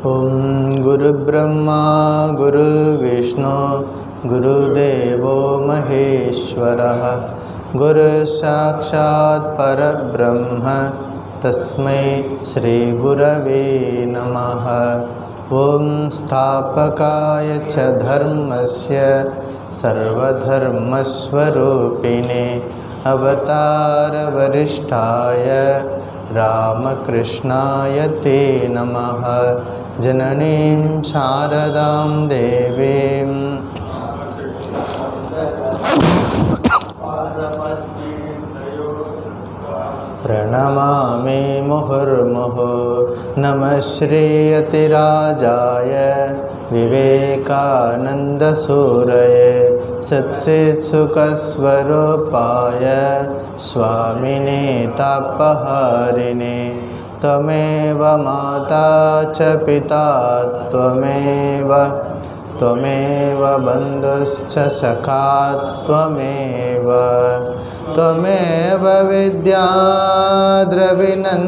ओम गुरुब्रह्मा गुरुविष्णु गुरुदेवो महेश्वरः गुरुसाक्षात् परब्रह्म तस्मै श्री गुरवे नमः। ओम स्थापकाय च धर्मस्य सर्वधर्मस्वरूपिणे अवतारवरिष्ठाय रामकृष्णाय ते नमः। जननीं शारदां देवीं प्रणमामि मुहुर्मुहुः। नमः श्रीयतिराजाय विवेकानन्दसूरये सच्चित्सुखस्वरूपाय स्वामिने तापहारिणे। त्वमेव माता च पिता त्वमेव बन्धुश्च सखा त्वमेव विद्या द्रविणं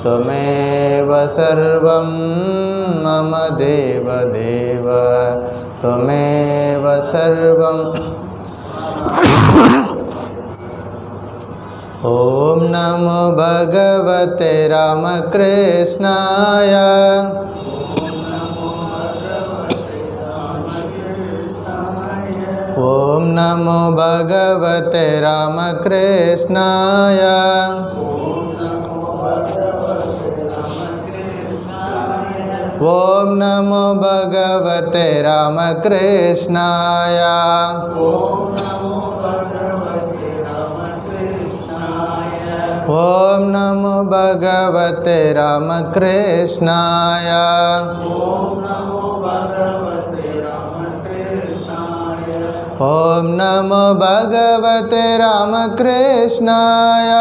त्वमेव सर्वं मम देवदेव त्वमेव सर्वं। ओम नमो भगवते रामकृष्णाय ओम नमो भगवते रामकृष्णाय ओम नमो भगवते रामकृष्णाय ओम नमो भगवते रामकृष्णाय ओम नमो भगवते रामकृष्णाय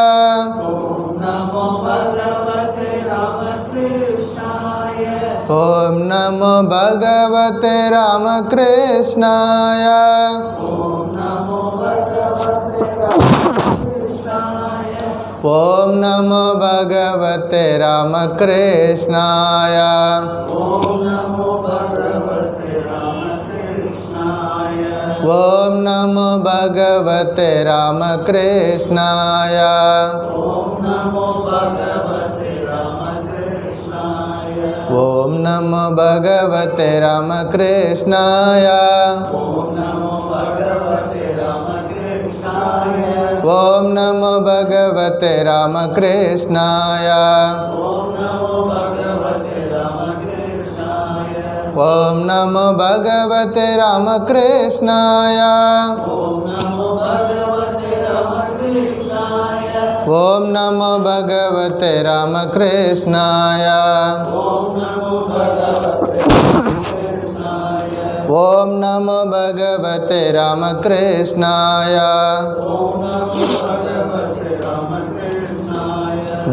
ओम नमो भगवते रामकृष्णाय ओम नमो भगवते रामकृष्णाय ओम नमो भगवते रामकृष्णाय ओम नमो भगवते रामकृष्णाय ओम नमो भगवते रामकृष्णाय ओम नमो भगवते रामकृष्णाय ओम नमो भगवते रामकृष्णाय ओम नमो भगवते रामकृष्णाय।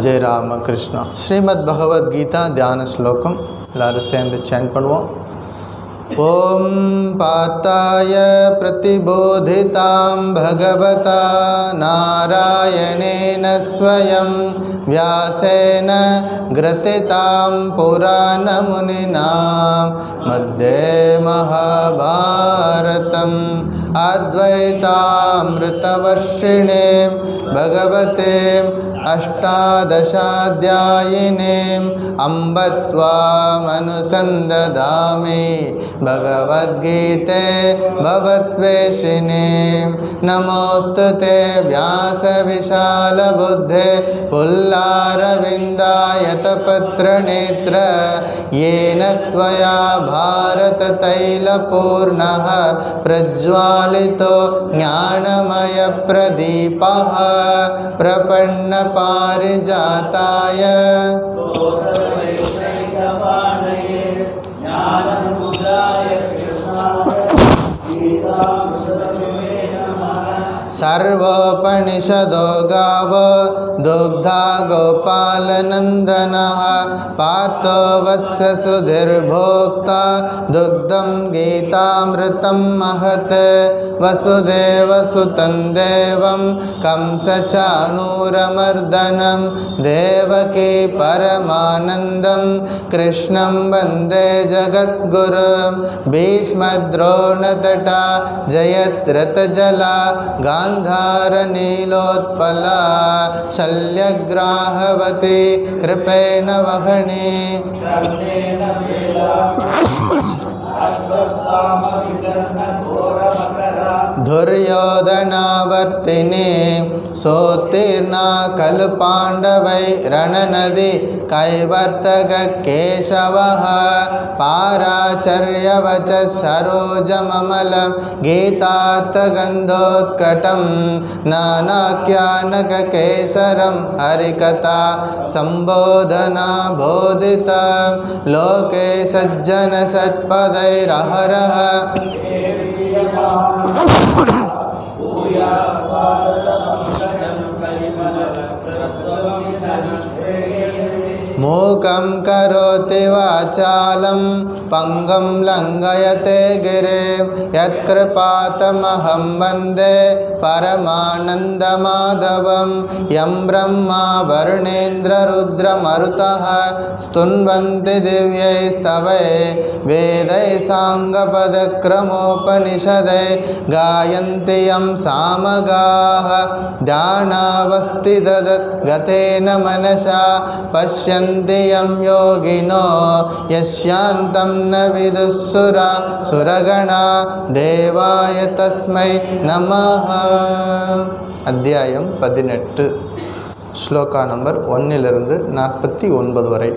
जय रामकृष्ण। श्रीमद् भगवद गीता ध्यान श्लोकम எல்லாரும் சேர்ந்து chant பண்ணுவோம். ओम पार्थाय प्रतिबोधितां भगवता नारायणेन स्वयं व्यासेन ग्रथितां पुराणमुनिना मध्ये महाभारतम् अद्वैतामृतवर्षिणीं भगवते अष्टादशाध्यायिनीं अम्ब त्वामनुसन्दधामि भगवद्गीते भवद्वेषिणीं। नमोऽस्तुते व्यासविशालबुद्धे पुल्लारविन्दायतपत्रनेत्र येन त्वया भारततैलपूर्णः प्रज्वालितो ज्ञानमयप्रदीपः प्रपन्नपारिजाताय सर्वोपनिषदो गावो दुग्धा गोपालनन्दनः पार्थो वत्स सुधीर्भोक्ता दुग्धं गीतामृतं महत् वसुदेवसुतं देवं कंसचाणूरमर्दनं देवकी परमानन्दं कृष्णं वन्दे जगद्गुरुं भीष्मद्रोणतटा जयद्रथजला गान्धारनीलोत्पला शल्यग्राहवती कृपेण वहनी दुर्योधनावर्तिनी सोत्तीर्णा खलु पाण्डवै रणनदी कैवर्तक केशवः पाराचर्यवचः सरोजममलं गीतार्थगन्धोत्कटं नानाख्यानककेसरं हरिकथा सम्बोधना बोधितं लोके सज्जनषट्पदैरहरः मूकं करोति वाचालं पङ्गुं लङ्घयते गिरिं यत्कृपातमहं वन्दे परमानन्दमाधवं यं ब्रह्मा वरुणेन्द्ररुद्रमरुतः स्तुन्वन्ति दिव्यैस्तवै वेदैः साङ्गपदक्रमोपनिषदै गायन्ति यं सामगाः ध्यानावस्थितगतेन मनसा पश्यन्ति यं योगिनो यस्यान्तं न विदुःसुरा सुरगणा देवाय तस्मै नमः. அத்தியாயம் 18 ஸ்லோகா நம்பர் 1 49 வரை.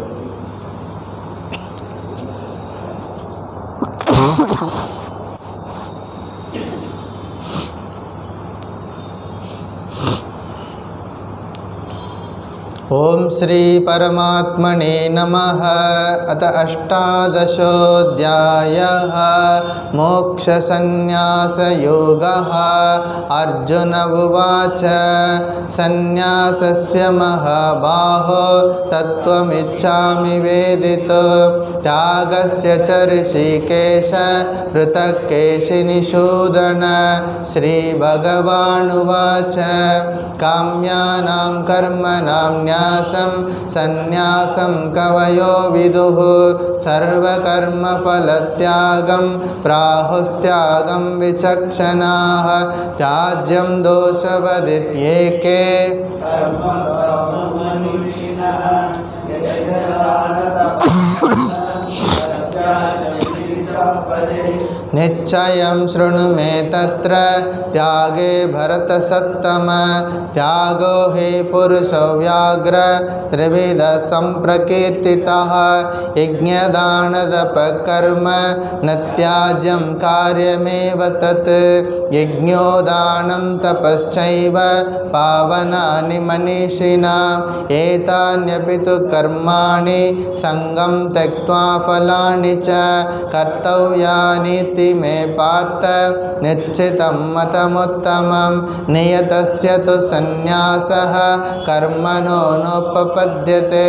ओम श्री परमात्मने नमः. अथ अष्टादशोऽध्यायः मोक्षसंन्यासयोगः. अर्जुन उवाच संन्यासस्य महाबाहो तत्त्वमिच्छामि वेदितुं त्यागस्य च ऋषिकेश पृथक् केशिनिषूदन. श्रीभगवानुवाच काम्यानां कर्मणां न्यासं संन्यासं कवयो विदुः सर्वकर्मफलत्यागं प्राहुस्त्यागं विचक्षणाः. त्याज्यं दोषवदित्येके निश्चयं शृणु मे तत्र त्यागे भरतसत्तम. त्यागो हि पुरुषो व्याघ्र त्रिविधः सम्प्रकीर्तितः. यज्ञदानतपःकर्म न त्याज्यं कार्यमेव तत्. यज्ञोदानं तपश्चैव पावनानि मनीषिणाम्. एतान्यपि तु कर्माणि सङ्गं त्यक्त्वा फलानि च कर्तव्यानीति मे पार्थ निश्चितं मतमुत्तमं. नियतस्य तु संन्यासः कर्मणो नोपपद्यते.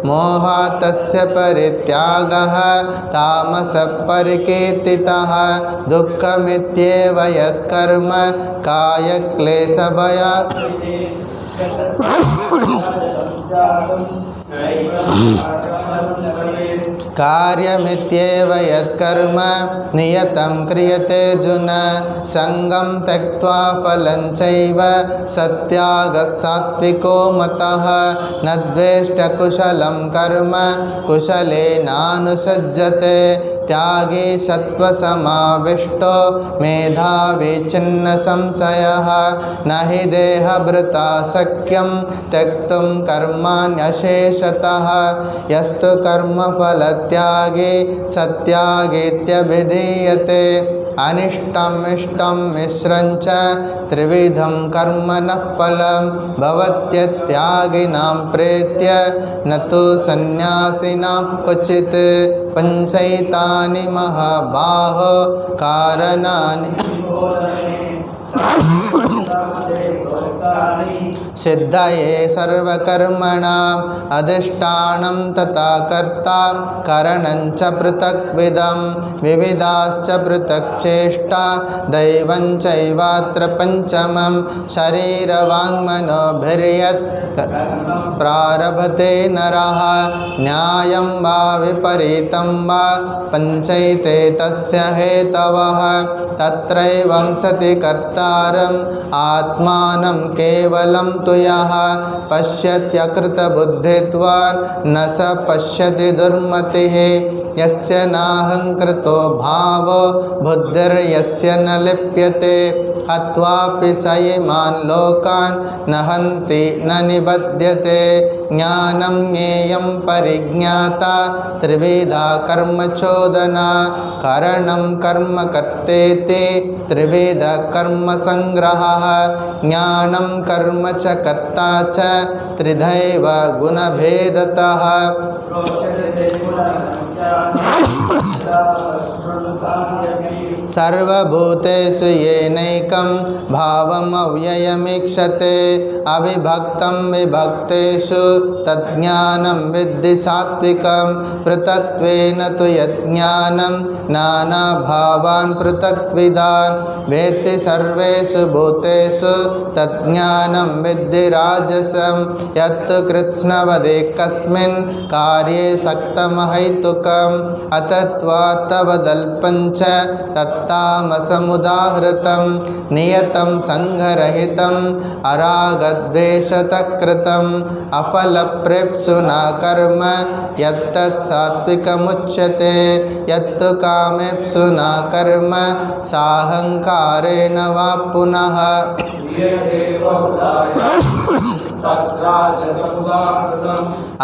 मोहात् तस्य परित्यागः तामसः परिकीर्तितः. दुःखमित्येव यत्कर्म कायक्लेशभयात् कार्यमित्येव यत्कर्म नियतं क्रियते अर्जुन. संगं त्यक्त्वा फलं चैव सत्यागः सात्विको मतः. न द्वेष्ट कुशलं कर्म कुशलेनानुसज्जते. त्यागी सत्त्वसमाविष्टो मेधावी छिन्न संशयः. न हि देहभृता शक्यं त्यक्तुं कर्माण्यशेषतः. यस्तु कर्मफलत्यागी सत्यागीत्यभिधीयते. अनिष्टम् इष्टं मिश्रं च त्रिविधं कर्मणः फलं भवत्यत्यागिनां प्रेत्य न तु सन्न्यासिनां क्वचित्. पञ्चैतानि महाबाहो कारणानि सिद्धये सर्वकर्मणाम् अधिष्ठानं तथा कर्ता करणं च पृथक्विदं विविधाश्च पृथक् चेष्टा दैवं चैवात्र पञ्चमं शरीरवाङ्मनोभिर्यत् प्रारभते नरः न्यायं वा विपरीतं वा पञ्चैते तस्य हेतवः तत्रैवं सति कर्तारम् आत्मानं केवलं तु यः पश्यत्यकृतबुद्धित्वान् न स पश्यति दुर्मतिः यस्य नाहङ्कृतो भावो बुद्धिर्यस्य न लिप्यते हत्वापि स इमान् लोकान् न हन्ति न निबध्यते ज्ञानं ज्ञेयं परिज्ञाता त्रिविधा कर्मचोदना कारणं कर्म कर्तेति त्रिविधः कर्मसङ्ग्रहः ज्ञानं कर्म च कर्ता च त्रिधैव गुणभेदतः सर्वभूतेषु येनैकं भावमव्ययमीक्षते अविभक्तं विभक्तेषु तज्ज्ञानं विद्धि सात्विकं पृथक्त्वेन तु यज्ञानं नानाभावान् पृथक्विदान् वेत्ति सर्वेषु भूतेषु तज्ज्ञानं विद्धि राजसं यत्तु कृत्स्नवदेकस्मिन् कार्ये सक्तमहैतुकम् अतत्वात्तवदल्पञ्च तत्तामसमुदाहृतं नियतं संघरहितम् अरागद्वेषतकृतम् अफलप्रेप्सुना कर्म यत्तत् सात्विकमुच्यते यत्तु कामेप्सुना कर्म साहंकारेण वा पुनः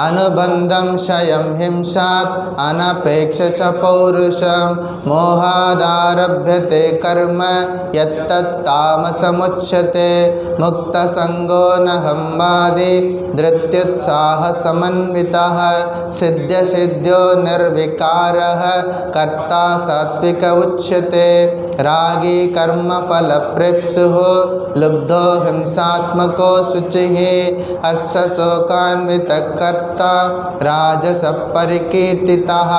अनुबन्धं क्षयं हिंसात् अनपेक्ष च पौरुषं मोहादारभ्यते कर्म यत्तत्तामसमुच्यते मुक्तसङ्गो नहंवादी धृत्युत्साहसमन्वितः सिद्ध्यसिद्ध्यो निर्विकारः कर्ता सात्विक उच्यते रागी कर्मफलप्रेप्सुः लुब्धो हिंसात्मको शुचिः अस्य शोकान्वितकर्ता राजसपरिकीर्तितः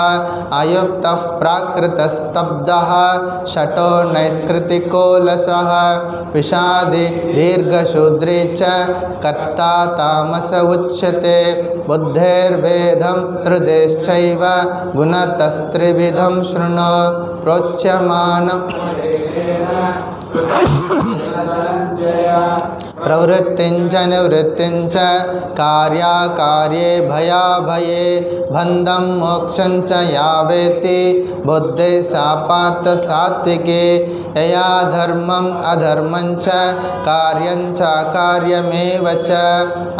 अयुक्तः प्राकृतस्तब्धः शठो नैष्कृतिकोलसः विषादी दीर्घशूद्री च कर्ता तामस उच्यते बुद्धेर्भेदं हृदेश्चैव गुणतस्त्रिविधं शृणु प्रोच्यमानं प्रवृत्तिञ्च निवृत्तिञ्च कार्याकार्ये भयाभये बन्धं मोक्षं च यावेति बुद्धे सापात सात्विके यया धर्मम् अधर्मं च कार्यं च कार्यमेव च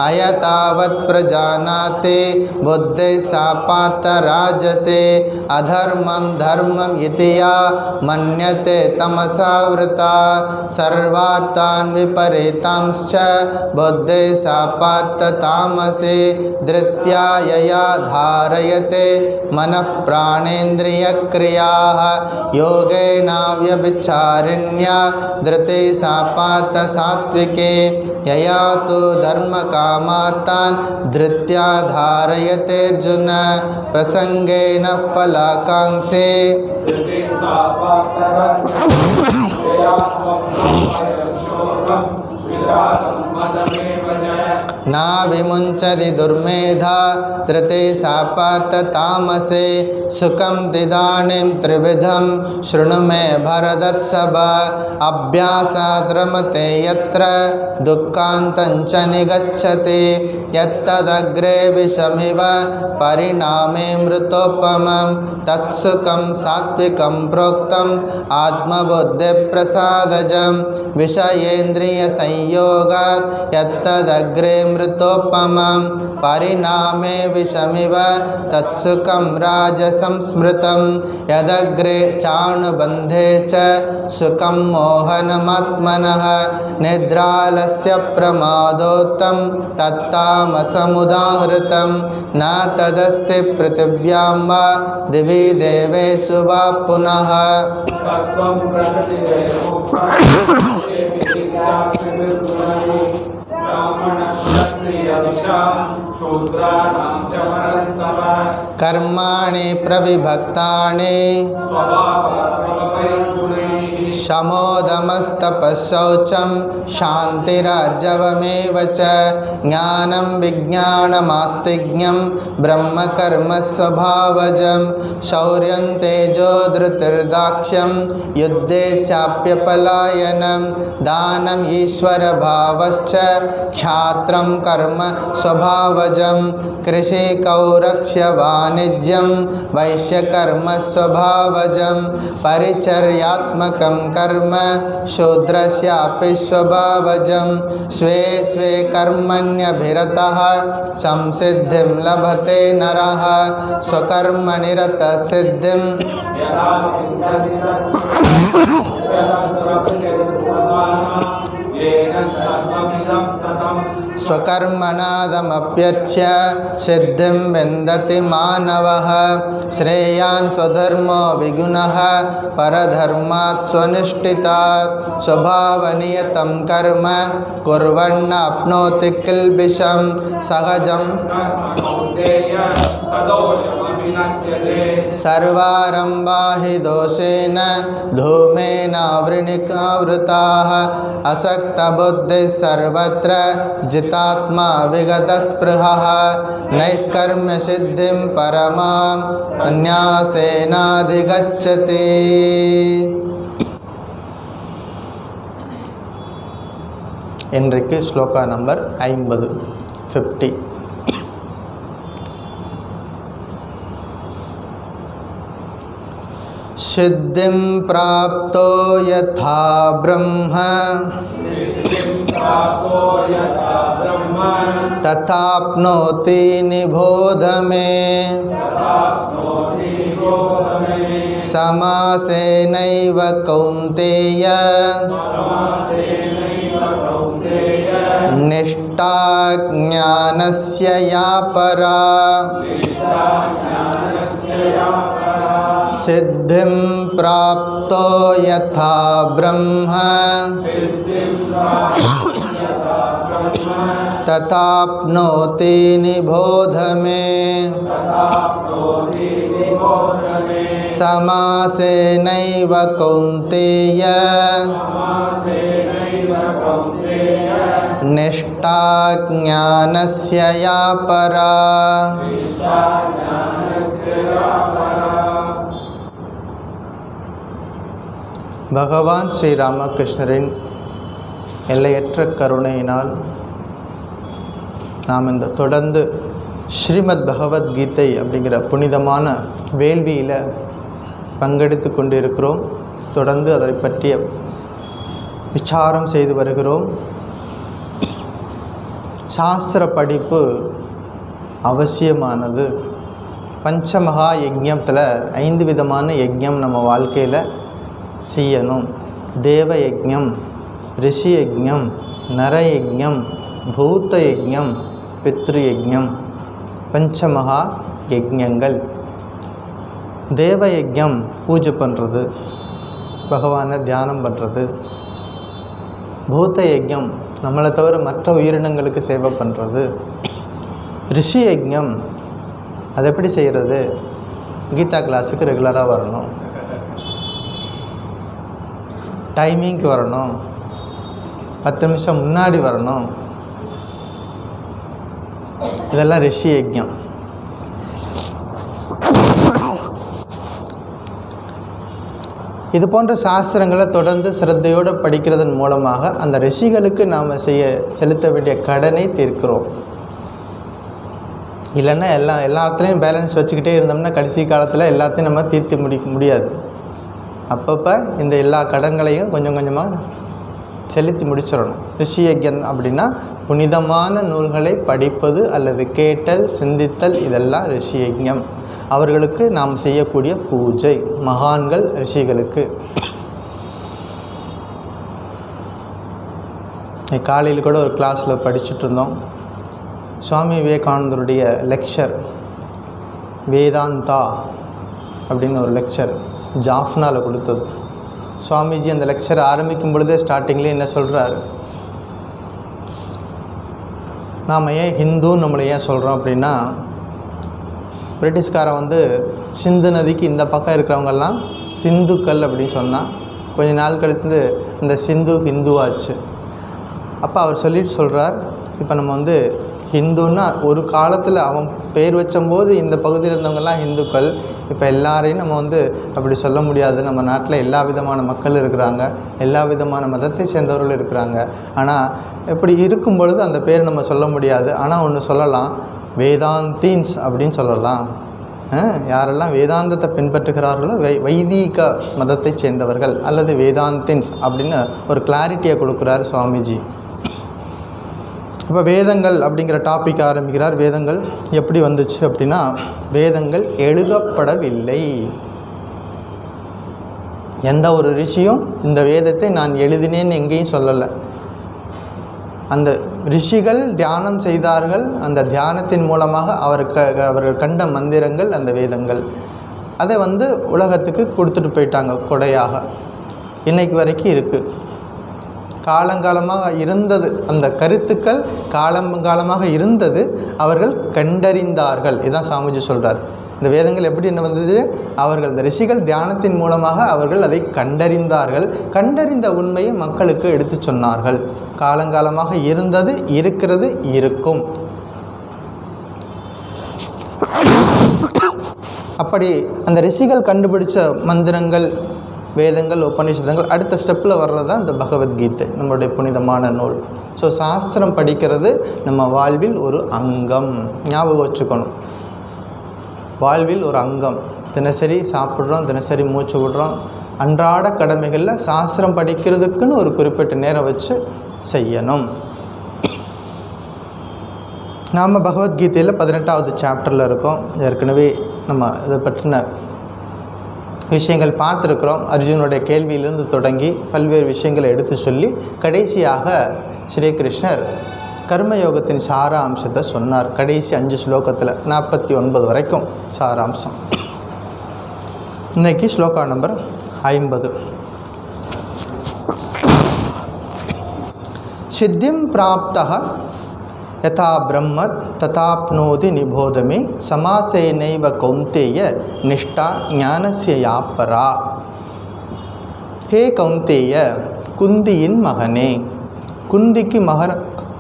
अयतावत् प्रजानाति बुद्धे सापात राजसे अधर्मं धर्मम् इति या मन्यते तमसावृता सर्वार्थान् विपरीतांश्च बुद्धे सापात तामसे धृत्या यया धारयते मनः प्राणेन्द्रियक्रियाः योगेनाव्यभिचारिण्या धृते सापात सात्विके यया तु धर्मकामार्तान् धृत्या धारयतेऽर्जुन प्रसंगेन फलाकांक्षे न विमुञ्चति दुर्मेधा धृते सापात तामसे सुखं दिदानीं त्रिविधं शृणु मे भरतर्षभ अभ्यासात् रमते यत्र दुःखान्तं च निगच्छति यत्तदग्रे विषमिव परिणामे मृतोपमं तत्सुखं सात्विकं प्रोक्तम् आत्मबुद्धिप्रसादजं विषयेन्द्रियसंयोगं संयोगात् यत्तदग्रे मृतोपमं परिणामे विषमिव तत्सुखं राजसं स्मृतं यदग्रे चाणुबन्धे च सुखं मोहनमात्मनः निद्रालस्य प्रमादोत्तं तत्तामसमुदाहृतं न तदस्ति पृथिव्यां वा दिवि देवेषु वा पुनः कर्माणि प्रविभक्तानि शमोदमस्तपःशौचं शान्तिरार्जवमेव च ज्ञानं विज्ञानमास्तिज्ञं ब्रह्मकर्मस्वभावजं शौर्यं तेजो धृतिर्दाक्ष्यं युद्धे चाप्यपलायनं दानम् ईश्वरभावश्च क्षात्रं कर्म स्वभावजं कृषिकौरक्ष्यवाणिज्यं वैश्यकर्मस्वभावजं परिचर्यात्मकं कर्म शूद्रस्यापि स्वभावजं स्वे स्वे कर्मण्यभिरतः संसिद्धिं लभते नरः स्वकर्मनिरतसिद्धिं स्वकर्मणादमप्यर्च्य सिद्धिं विन्दति मानवः श्रेयान् स्वधर्मो विगुणः परधर्मात् स्वनिष्ठितात् स्वभावनियतं कर्म कुर्वन्नाप्नोति किल्बिषं सहजं सर्वारम्भा हि दोषेण धूमेनावृणिकावृताः असक्तबुद्धिः सर्वत्र जितात्मा विगतस्पृहः नैष्कर्म्यसिद्धिं परमां सन्न्यासेनाधिगच्छति. இன்றைக்கு ஸ்லோகா நம்பர் 50. सिद्धिं प्राप्तो यथा ब्रह्म तथाप्नोति निबोध मे समासेनैव कौन्तेय निष्ठा ज्ञानस्य या परा सिद्धिं प्राप्तो यथा ब्रह्म तथाप्नोति निबोध मे समासेनैव कौन्तेय निष्ठा ज्ञानस्य या परा. பகவான் ஸ்ரீ ராமகிருஷ்ணரின் எல்லையற்ற கருணையினால் நாம் இந்த தொடர்ந்து ஸ்ரீமத் பகவத்கீதை அப்படிங்கிற புனிதமான வேள்வியில் பங்கெடுத்து கொண்டிருக்கிறோம். தொடர்ந்து அதை பற்றிய விசாரம் செய்து வருகிறோம். சாஸ்திர படிப்பு அவசியமானது. பஞ்சமகா யஜ்ஞத்தில் 5 விதமான யஜ்ஞம் நம்ம வாழ்க்கையில் செய்யணும். தேவ யஜ்ஞம், ரிஷி யஜ்ஞம், நர யஜ்ஞம், பூத யஜ்ஞம், பித்ரு யஜ்ஞம், பஞ்சமகா யஜ்ஞங்கள். தேவ யஜ்ஞம் பூஜை பண்ணுறது, பகவானை தியானம் பண்ணுறது. பூத யஜ்ஞம் நம்மளை தவிர மற்ற உயிரினங்களுக்கு சேவை பண்ணுறது. ரிஷி யஜ்ஞம் அது எப்படி செய்கிறது? கீதா கிளாஸுக்கு ரெகுலராக வரணும், டைமிங்க்கு வரணும், 10 நிமிஷம் முன்னாடி வரணும். இதெல்லாம் ரிஷி யஜ்ஞம். இது போன்ற சாஸ்திரங்களை தொடர்ந்து சிரத்தையோடு படிக்கிறதன் மூலமாக அந்த ரிஷிகளுக்கு நாம் செலுத்த வேண்டிய கடனை தீர்க்கிறோம். இல்லைன்னா எல்லாத்துலேயும் பேலன்ஸ் வச்சுக்கிட்டே இருந்தோம்னா கடைசி காலத்தில் எல்லாத்தையும் நம்ம தீர்த்து முடியாது. அப்பப்போ இந்த எல்லா கடன்களையும் கொஞ்சம் கொஞ்சமாக செலுத்தி முடிச்சிடணும். ரிஷியஜ்யம் அப்படின்னா புனிதமான நூல்களை படிப்பது அல்லது கேட்டல், சிந்தித்தல், இதெல்லாம் ரிஷியஜ்யம். அவர்களுக்கு நாம் செய்யக்கூடிய பூஜை, மகான்கள் ரிஷிகளுக்கு. காலையில் கூட ஒரு கிளாஸில் படிச்சுட்டு இருந்தோம். சுவாமி விவேகானந்தருடைய லெக்சர், வேதாந்தா அப்படின்னு ஒரு லெக்சர் ஜாஃப்னாவில் கொடுத்தது. சுவாமிஜி அந்த லெக்சர் ஆரம்பிக்கும் பொழுதே ஸ்டார்டிங்லேயே என்ன சொல்கிறாரு, நாம் ஏன் ஹிந்துன்னு நம்மளை ஏன் சொல்கிறோம் அப்படின்னா, பிரிட்டிஷ்காரன் சிந்து நதிக்கு இந்த பக்கம் இருக்கிறவங்கெல்லாம் சிந்துக்கள் அப்படின்னு சொன்னால், கொஞ்ச நாள் கழித்து இந்த சிந்து ஹிந்துவாச்சு. அப்போ அவர் சொல்லிட்டு சொல்கிறார், இப்போ நம்ம ஹிந்துன்னா ஒரு காலத்தில் அவன் பேர் வச்சம்போது இந்த பகுதியில் இருந்தவங்கெல்லாம் ஹிந்துக்கள். இப்போ எல்லாரையும் நம்ம அப்படி சொல்ல முடியாது. நம்ம நாட்டில் எல்லா விதமான மக்கள் இருக்கிறாங்க, எல்லா விதமான மதத்தை சேர்ந்தவர்கள் இருக்கிறாங்க. ஆனால் இப்படி இருக்கும் பொழுது அந்த பேர் நம்ம சொல்ல முடியாது. ஆனால் ஒன்று சொல்லலாம், வேதாந்தீன்ஸ் அப்படின்னு சொல்லலாம். யாரெல்லாம் வேதாந்தத்தை பின்பற்றுகிறார்களோ வைதீக மதத்தை சேர்ந்தவர்கள் அல்லது வேதாந்தின்ஸ் அப்படின்னு ஒரு கிளாரிட்டியை கொடுக்குறார் சுவாமிஜி. இப்போ வேதங்கள் அப்படிங்கிற டாபிக் ஆரம்பிக்கிறார். வேதங்கள் எப்படி வந்துச்சு அப்படின்னா, வேதங்கள் எழுதப்படவில்லை. எந்த ஒரு ரிஷியும் இந்த வேதத்தை நான் எழுதினேன்னு எங்கேயும் சொல்லலை. அந்த ரிஷிகள் தியானம் செய்தார்கள். அந்த தியானத்தின் மூலமாக அவர்கள் கண்ட மந்திரங்கள் அந்த வேதங்கள். அதை உலகத்துக்கு கொடுத்துட்டு போயிட்டாங்க கொடையாக. இன்னைக்கு வரைக்கும் இருக்குது. காலங்காலமாக இருந்தது அந்த கருத்துக்கள், காலங்காலமாக இருந்தது, அவர்கள் கண்டறிந்தார்கள். இதுதான் சாமிஜி சொல்கிறார். இந்த வேதங்கள் எப்படி என்ன வந்தது, அவர்கள் இந்த ரிஷிகள் தியானத்தின் மூலமாக அவர்கள் அதை கண்டறிந்தார்கள். கண்டறிந்த உண்மையை மக்களுக்கு எடுத்து சொன்னார்கள். காலங்காலமாக இருந்தது, இருக்கிறது, இருக்கும். அப்படி அந்த ரிஷிகள் கண்டுபிடிச்ச மந்திரங்கள், வேதங்கள், உபநிஷதங்கள் அடுத்த ஸ்டெப்பில் வர்றது தான் இந்த பகவத்கீதை, நம்மளுடைய புனிதமான நூல். ஸோ சாஸ்திரம் படிக்கிறது நம்ம வாழ்வில் ஒரு அங்கம். ஞாபகம் வச்சுக்கணும், வாழ்வில் ஒரு அங்கம். தினசரி சாப்பிட்றோம், தினசரி மூச்சு விடுறோம். அன்றாட கடமைகளில் சாஸ்திரம் படிக்கிறதுக்குன்னு ஒரு குறிப்பிட்ட நேரம் வச்சு செய்யணும். நாம் பகவத்கீதையில் 18வது சாப்டரில் இருக்கோம். ஏற்கனவே நம்ம இதை பற்றின விஷயங்கள் பார்த்துருக்குறோம். அர்ஜுனுடைய கேள்வியிலிருந்து தொடங்கி பல்வேறு விஷயங்களை எடுத்து சொல்லி கடைசியாக ஸ்ரீகிருஷ்ணர் கர்மயோகத்தின் சாராம்சத்தை சொன்னார். கடைசி 5 ஸ்லோகத்தில் 49 வரைக்கும் சாராம்சம். இன்னைக்கு ஸ்லோகா நம்பர் 50. சித்திம் பிராப்தः யதா பிரம்ம ததாப்னோதி நிபோதமே சமாசேனைவ கௌந்தேய நிஷ்டா ஞானஸ்ய யாப்பரா. ஹே கௌந்தேய, குந்தியின் மகனே. குந்திக்கு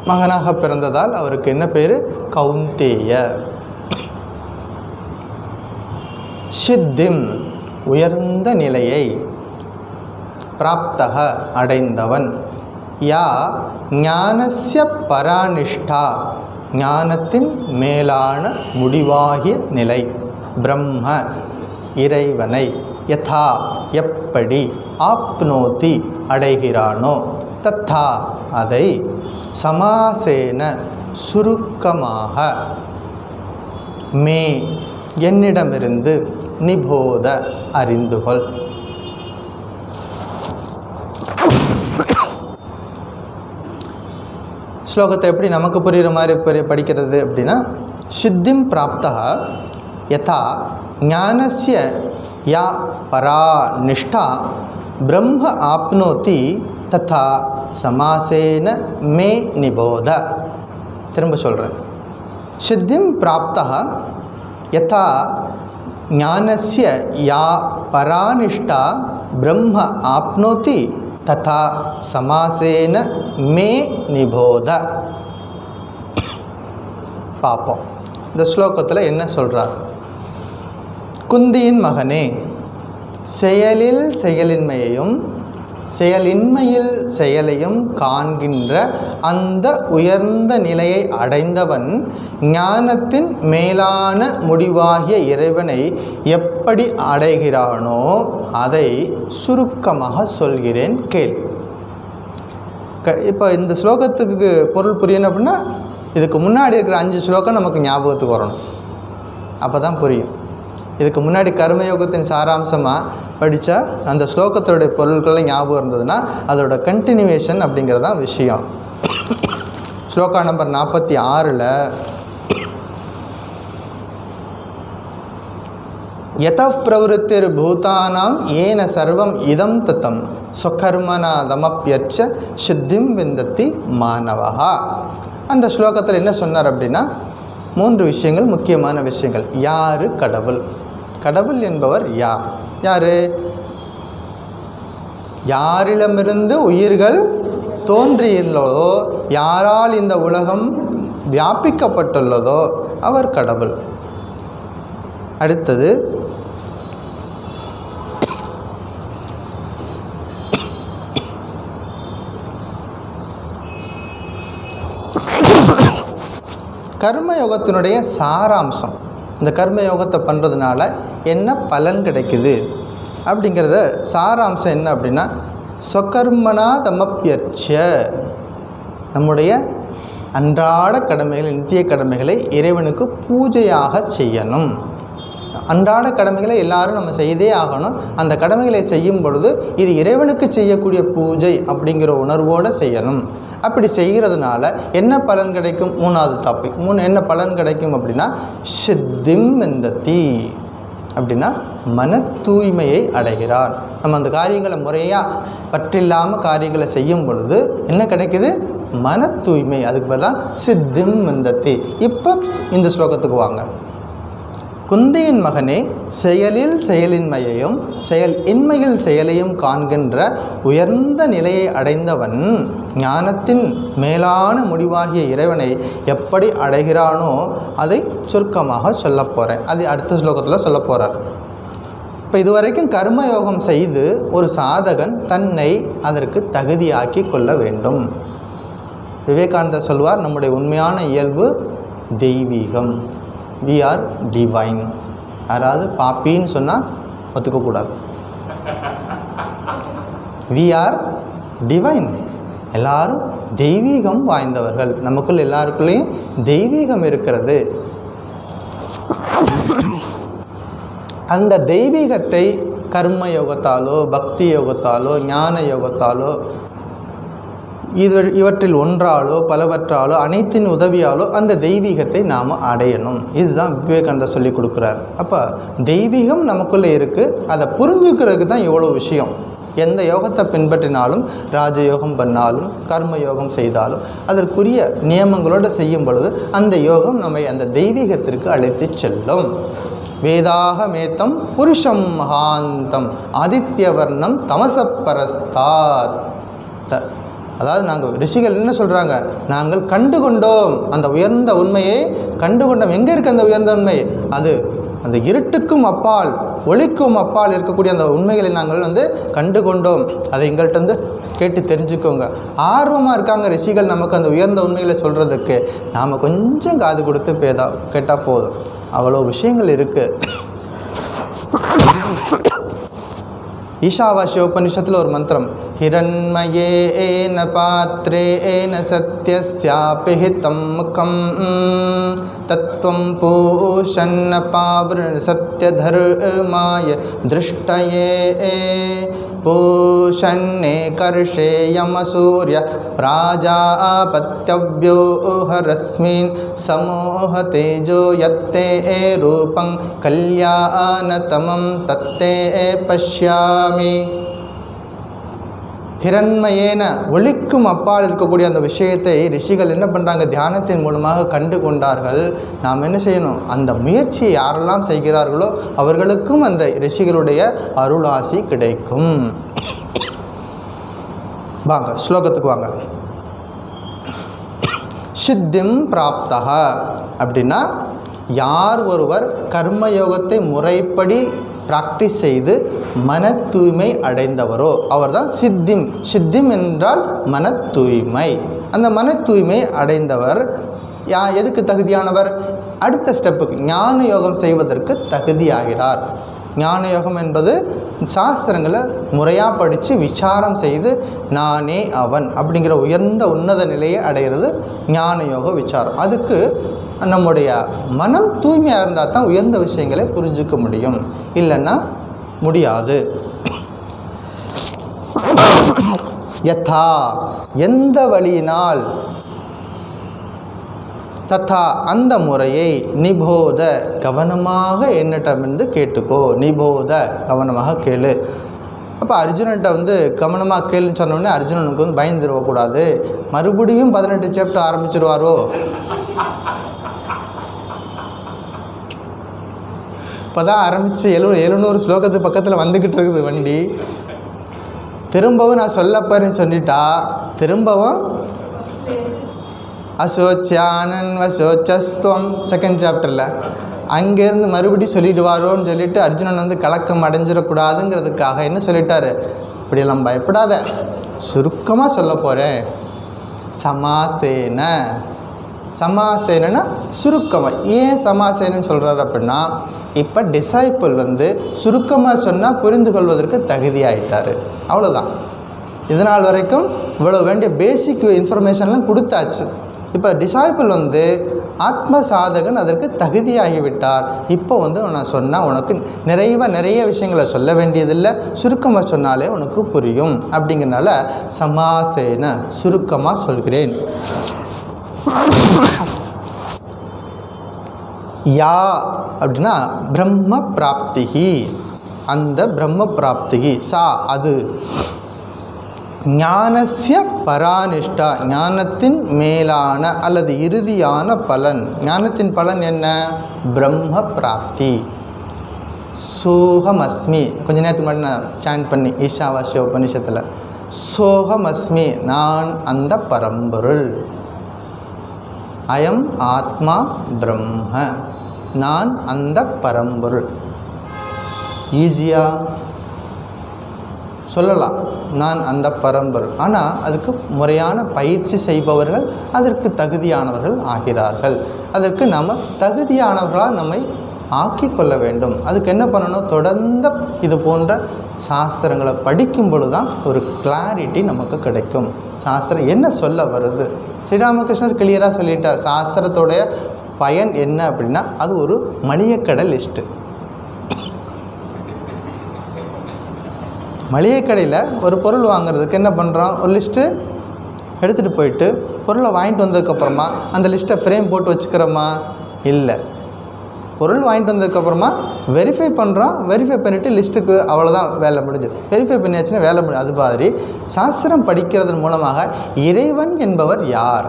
மகனாக பிறந்ததால் அவருக்கு என்ன பேர்? கௌந்தேய. சித்திம், உயர்ந்த நிலையை, பிராப்தக, அடைந்தவன், யா ஞானஸ்ய பரானிஷ்டா, ஞானத்தின் மேலான முடிவாகிய நிலை, பிரம்ம, இறைவனை, யதா, எப்படி, ஆப்னோதி, அடைகிறானோ, தத்தா, அதை, சமாசேன, சுருக்கமாக, மே, என்னிடமிருந்து, நிபோத, அறிந்துகொள். ஸ்லோகத்தை எப்படி நமக்கு புரிகிற மாதிரி படிக்கிறது அப்படின்னா, சித்திம் பிராப்தா யதா ஞானஸ்ய யா பரா நிஷ்டா பிரம்ம ஆப்னோதி ததா சமாசேன மே நிபோத. திரும்ப சொல்கிறேன். சித்திம் பிராப்தா யதா ஞானஸ்ய யா பரானிஷ்டா பிரம்ம ஆப்னோதி ததா சமாசேன மே நிபோத. பார்ப்போம் இந்த ஸ்லோகத்தில் என்ன சொல்கிறார். குந்தியின் மகனே, செயலில் செயலின்மையையும் செயலின்மையில் செயலையும் காண்கின்ற அந்த உயர்ந்த நிலையை அடைந்தவன் ஞானத்தின் மேலான முடிவாகிய இறைவனை எப்படி அடைகிறானோ அதை சுருக்கமாக சொல்கிறேன் கேள். இப்போ இந்த ஸ்லோகத்துக்கு பொருள் புரியணும் அப்படின்னா இதுக்கு முன்னாடி இருக்கிற 5 ஸ்லோகம் நமக்கு ஞாபகத்துக்கு வரணும், அப்போ தான் புரியும். இதுக்கு முன்னாடி கர்மயோகத்தின் சாராம்சமாக படித்தா அந்த ஸ்லோகத்தோடைய பொருட்களை ஞாபகம் இருந்ததுன்னா அதோட கண்டினியூவேஷன் அப்படிங்கிறது தான் விஷயம். ஸ்லோகா நம்பர் 46 யதः பிரவருத்திர் பூதானாம் ஏன சர்வம் இதம் தத்தம் ஸ்வகர்மநாதமப்யர்ச்ச சித்திம் விந்தத்தி மாணவா. அந்த ஸ்லோகத்தில் என்ன சொன்னார் அப்படின்னா 3 விஷயங்கள், முக்கியமான விஷயங்கள். யார் கடவுள்? கடவுள் என்பவர் யார்? யார்? யாரிடமிருந்து உயிர்கள் தோன்றியுள்ளதோ, யாரால் இந்த உலகம் வியாபிக்கப்பட்டுள்ளதோ அவர் கடவுள். அடுத்தது கர்மயோகத்தினுடைய சாராம்சம். இந்த கர்மயோகத்தை பண்ணுறதுனால என்ன பலன் கிடைக்குது அப்படிங்கிறத சாராம்சம் என்ன அப்படின்னா ஸ்வகர்மனா தமப்யர்ச்ச, நம்முடைய அன்றாட கடமைகளை, நித்திய கடமைகளை இறைவனுக்கு பூஜையாக செய்யணும். அன்றாட கடமைகளை எல்லாரும் நம்ம செய்தே ஆகணும். அந்த கடமைகளை செய்யும் பொழுது இது இறைவனுக்கு செய்யக்கூடிய பூஜை அப்படிங்கிற உணர்வோடு செய்யணும். அப்படி செய்கிறதுனால என்ன பலன் கிடைக்கும்? 3வது டாபிக். என்ன பலன் கிடைக்கும் அப்படின்னா சித்திம் விந்தத்தி, அப்படின்னா மன தூய்மையை அடைகிறார். நம்ம அந்த காரியங்களை முறையாக பற்றில்லாமல் காரியங்களை செய்யும் பொழுது என்ன கிடைக்குது? மன தூய்மை. அதுக்கு பேர் தான் சித்திம் விந்தத்தி. இப்போ இந்த ஸ்லோகத்துக்கு வாங்க. குந்தியின் மகனே, செயலில் செயலின்மையையும் செயல் இன்மையில் செயலையும் காண்கின்ற உயர்ந்த நிலையை அடைந்தவன் ஞானத்தின் மேலான முடிவாகிய இறைவனை எப்படி அடைகிறானோ அதை சுருக்கமாக சொல்ல போகிறேன். அது அடுத்த ஸ்லோகத்தில் சொல்ல போகிறார். இப்போ இதுவரைக்கும் கர்மயோகம் செய்து ஒரு சாதகன் தன்னை அதற்கு தகுதியாக்கி கொள்ள வேண்டும். விவேகானந்தர் சொல்வார், நம்முடைய உண்மையான இயல்பு தெய்வீகம். we are divine. யாராவது பாப்பின்னு சொன்னால் ஒத்துக்கக்கூடாது. we are divine. எல்லாரும் தெய்வீகம் வாய்ந்தவர்கள். நமக்குள் எல்லாருக்குள்ளேயும் தெய்வீகம் இருக்கிறது. அந்த தெய்வீகத்தை கர்ம யோகத்தாலோ பக்தி யோகத்தாலோ ஞான யோகத்தாலோ இவற்றில் ஒன்றாலோ பலவற்றாலோ அனைத்தின் உதவியாலோ அந்த தெய்வீகத்தை நாம் அடையணும். இதுதான் விவேகானந்தர் சொல்லி கொடுக்குறார். அப்போ தெய்வீகம் நமக்குள்ளே இருக்குது. அதை புரிஞ்சுக்கிறதுக்கு தான் இவ்வளோ விஷயம். எந்த யோகத்தை பின்பற்றினாலும், ராஜயோகம் பண்ணாலும், கர்ம யோகம் செய்தாலும் அதற்குரிய நியமங்களோடு செய்யும் பொழுது அந்த யோகம் நம்மை அந்த தெய்வீகத்திற்கு அழைத்து செல்லும். வேதாக மேத்தம் புருஷம் மகாந்தம் ஆதித்யவர்ணம் தமசப்பரஸ்தாத். அதாவது நாங்கள் ரிஷிகள் என்ன சொல்கிறாங்க? நாங்கள் கண்டு கொண்டோம், அந்த உயர்ந்த உண்மையை கண்டு கொண்டோம். எங்கே இருக்குது அந்த உயர்ந்த உண்மை? அது அந்த இருட்டுக்கும் அப்பால், ஒளிக்கும் அப்பால் இருக்கக்கூடிய அந்த உண்மைகளை நாங்கள் கண்டு கொண்டோம். அதை எங்கள்கிட்ட கேட்டு தெரிஞ்சுக்கோங்க. ஆர்வமாக இருக்காங்க ரிஷிகள் நமக்கு அந்த உயர்ந்த உண்மைகளை சொல்கிறதுக்கு. நாம் கொஞ்சம் காது கொடுத்து கேட்டால் போதும். அவ்வளோ விஷயங்கள் இருக்குது. ஈஷாவாஸ்யோபனிஷத்தில் ஒரு மந்திரம், ஹிரண்மயேன பாத்ரேன சத்யஸ்யாபிஹிதம் முகம் தத்துவம் பூஷன்ன பாவ்ருண சத்யதர்மாய திருஷ்டயே பூஷன்னே கர்ஷேயமசூர்ய பிராஜாபத்யவ்யோஹரஸ்மின் சமோஹ தேஜோ யத்தே ரூபம் கல்யாணதமம் தத்தே பஷ்யாமி. ஹிரண்மயேன, ஒளிக்கும் அப்பால் இருக்கக்கூடிய அந்த விஷயத்தை ரிஷிகள் என்ன பண்ணுறாங்க? தியானத்தின் மூலமாக கண்டு கொண்டார்கள். நாம் என்ன செய்யணும்? அந்த முயற்சியை யாரெல்லாம் செய்கிறார்களோ அவர்களுக்கும் அந்த ரிஷிகளுடைய அருளாசி கிடைக்கும். வாங்க ஸ்லோகத்துக்கு வாங்க. சித்திம் பிராப்தா அப்படின்னா யார் ஒருவர் கர்மயோகத்தை முறைப்படி பிராக்டிஸ் செய்து மன தூய்மை அடைந்தவரோ அவர்தான் சித்திம். சித்திம் என்றால் மன தூய்மை. அந்த மன தூய்மை அடைந்தவர் எதுக்கு தகுதியானவர்? அடுத்த ஸ்டெப்புக்கு ஞான யோகம் செய்வதற்கு தகுதியாகிறார். ஞான யோகம் என்பது சாஸ்திரங்களை முறையாக படித்து விசாரம் செய்து நானே அவன் அப்படிங்கிற உயர்ந்த உன்னத நிலையை அடைகிறது ஞான யோக விசாரம். அதுக்கு நம்முடைய மனம் தூய்மையாக இருந்தால் தான் உயர்ந்த விஷயங்களை புரிஞ்சிக்க முடியும், இல்லைன்னா முடியாது. யதா எந்த வழியினால், ததா அந்த முறையை, நிபோத கவனமாக என்னிடமிருந்து கேட்டுக்கோ, நிபோத கவனமாக கேளு. அப்போ அர்ஜுனன்ட்ட கவனமாக கேளுன்னு சொன்னோடனே அர்ஜுனனுக்கு பயந்துடக்கூடாது. மறுபடியும் 18 சாப்டர் ஆரம்பிச்சிருவாரோ. இப்போ தான் ஆரம்பித்து 700 ஸ்லோகத்துக்கு பக்கத்தில் வந்துக்கிட்டு இருக்குது வண்டி. திரும்பவும் நான் சொல்லப்போறேன்னு சொல்லிட்டா திரும்பவும் அசோச்சானன் வசோச்சஸ்துவம் செகண்ட் சாப்டரில் அங்கேருந்து மறுபடியும் சொல்லிடுவாரோன்னு சொல்லிட்டு அர்ஜுனன் கலக்கம் அடைஞ்சிடக்கூடாதுங்கிறதுக்காக என்ன சொல்லிட்டாரு, இப்படியெல்லாம் பயப்படாத, சுருக்கமாக சொல்ல போகிறேன். சமாசேன, சமாசேனா சுருக்கமாக. ஏன் சமாசேனன்னு சொல்கிறாரு அப்படின்னா, இப்போ டிசைப்பிள் சுருக்கமாக சொன்னால் புரிந்து கொள்வதற்கு தகுதியாகிட்டார், அவ்வளோதான். இதனால் வரைக்கும் இவ்வளோ வேண்டிய பேசிக் இன்ஃபர்மேஷன்லாம் கொடுத்தாச்சு. இப்போ டிசைப்பிள் ஆத்ம சாதகன் அதற்கு தகுதியாகிவிட்டார். இப்போ நான் சொன்னால் உனக்கு நிறைய விஷயங்களை சொல்ல வேண்டியதில்லை, சுருக்கமாக சொன்னாலே உனக்கு புரியும். அப்படிங்கிறனால சமாசேன சுருக்கமாக சொல்கிறேன். யா அப்படின்னா பிரம்ம பிராப்திகி, அந்த பிரம்ம பிராப்திகி, சா அது, ஞானஸ்ய பரானிஷ்டா ஞானத்தின் மேலான அல்லது இறுதியான பலன். ஞானத்தின் பலன் என்ன? பிரம்ம பிராப்தி. சோகமஸ்மி, கொஞ்ச நேரத்துக்கு முன்னாடி நான் சாண்ட் பண்ணி ஈஷாவாஸ்ய உபனிஷத்தில், சோகமஸ்மி நான் அந்த பரம்பொருள், அயம் ஆத்மா பிரம்ம, நான் அந்த பரம்பொருள். ஈஸியாக சொல்லலாம் நான் அந்த பரம்பொருள். ஆனால் அதுக்கு முறையான பயிற்சி செய்பவர்கள் அதற்கு தகுதியானவர்கள் ஆகிறார்கள். அதற்கு நாம் தகுதியானவர்களாக நம்மை ஆக்கி கொள்ள வேண்டும். அதுக்கு என்ன பண்ணணும்? தொடர்ந்து இது போன்ற சாஸ்திரங்களை படிக்கும் பொழுது தான் ஒரு கிளாரிட்டி நமக்கு கிடைக்கும். சாஸ்திரம் என்ன சொல்ல வருது, ஸ்ரீராமகிருஷ்ணர் கிளியராக சொல்லிட்டார். சாஸ்திரத்தோடைய பயன் என்ன அப்படின்னா அது ஒரு மளிகைக்கடை லிஸ்ட்டு. மளிகை கடையில் ஒரு பொருள் வாங்குறதுக்கு என்ன பண்ணுறோம், ஒரு லிஸ்ட்டு எடுத்துகிட்டு போயிட்டு பொருளை வாங்கிட்டு வந்ததுக்கப்புறமா அந்த லிஸ்ட்டை ஃப்ரேம் போட்டு வச்சுக்கிறோமா? இல்லை. பொருள் வாங்கிட்டு வந்ததுக்கப்புறமா வெரிஃபை பண்ணுறோம், வெரிஃபை பண்ணிவிட்டு லிஸ்ட்டுக்கு அவ்வளோதான், வேலை முடிஞ்சு. வெரிஃபை பண்ணியாச்சுன்னா வேலை முடிஞ்சு. அது மாதிரி சாஸ்திரம் படிக்கிறதன் மூலமாக இறைவன் என்பவர் யார்,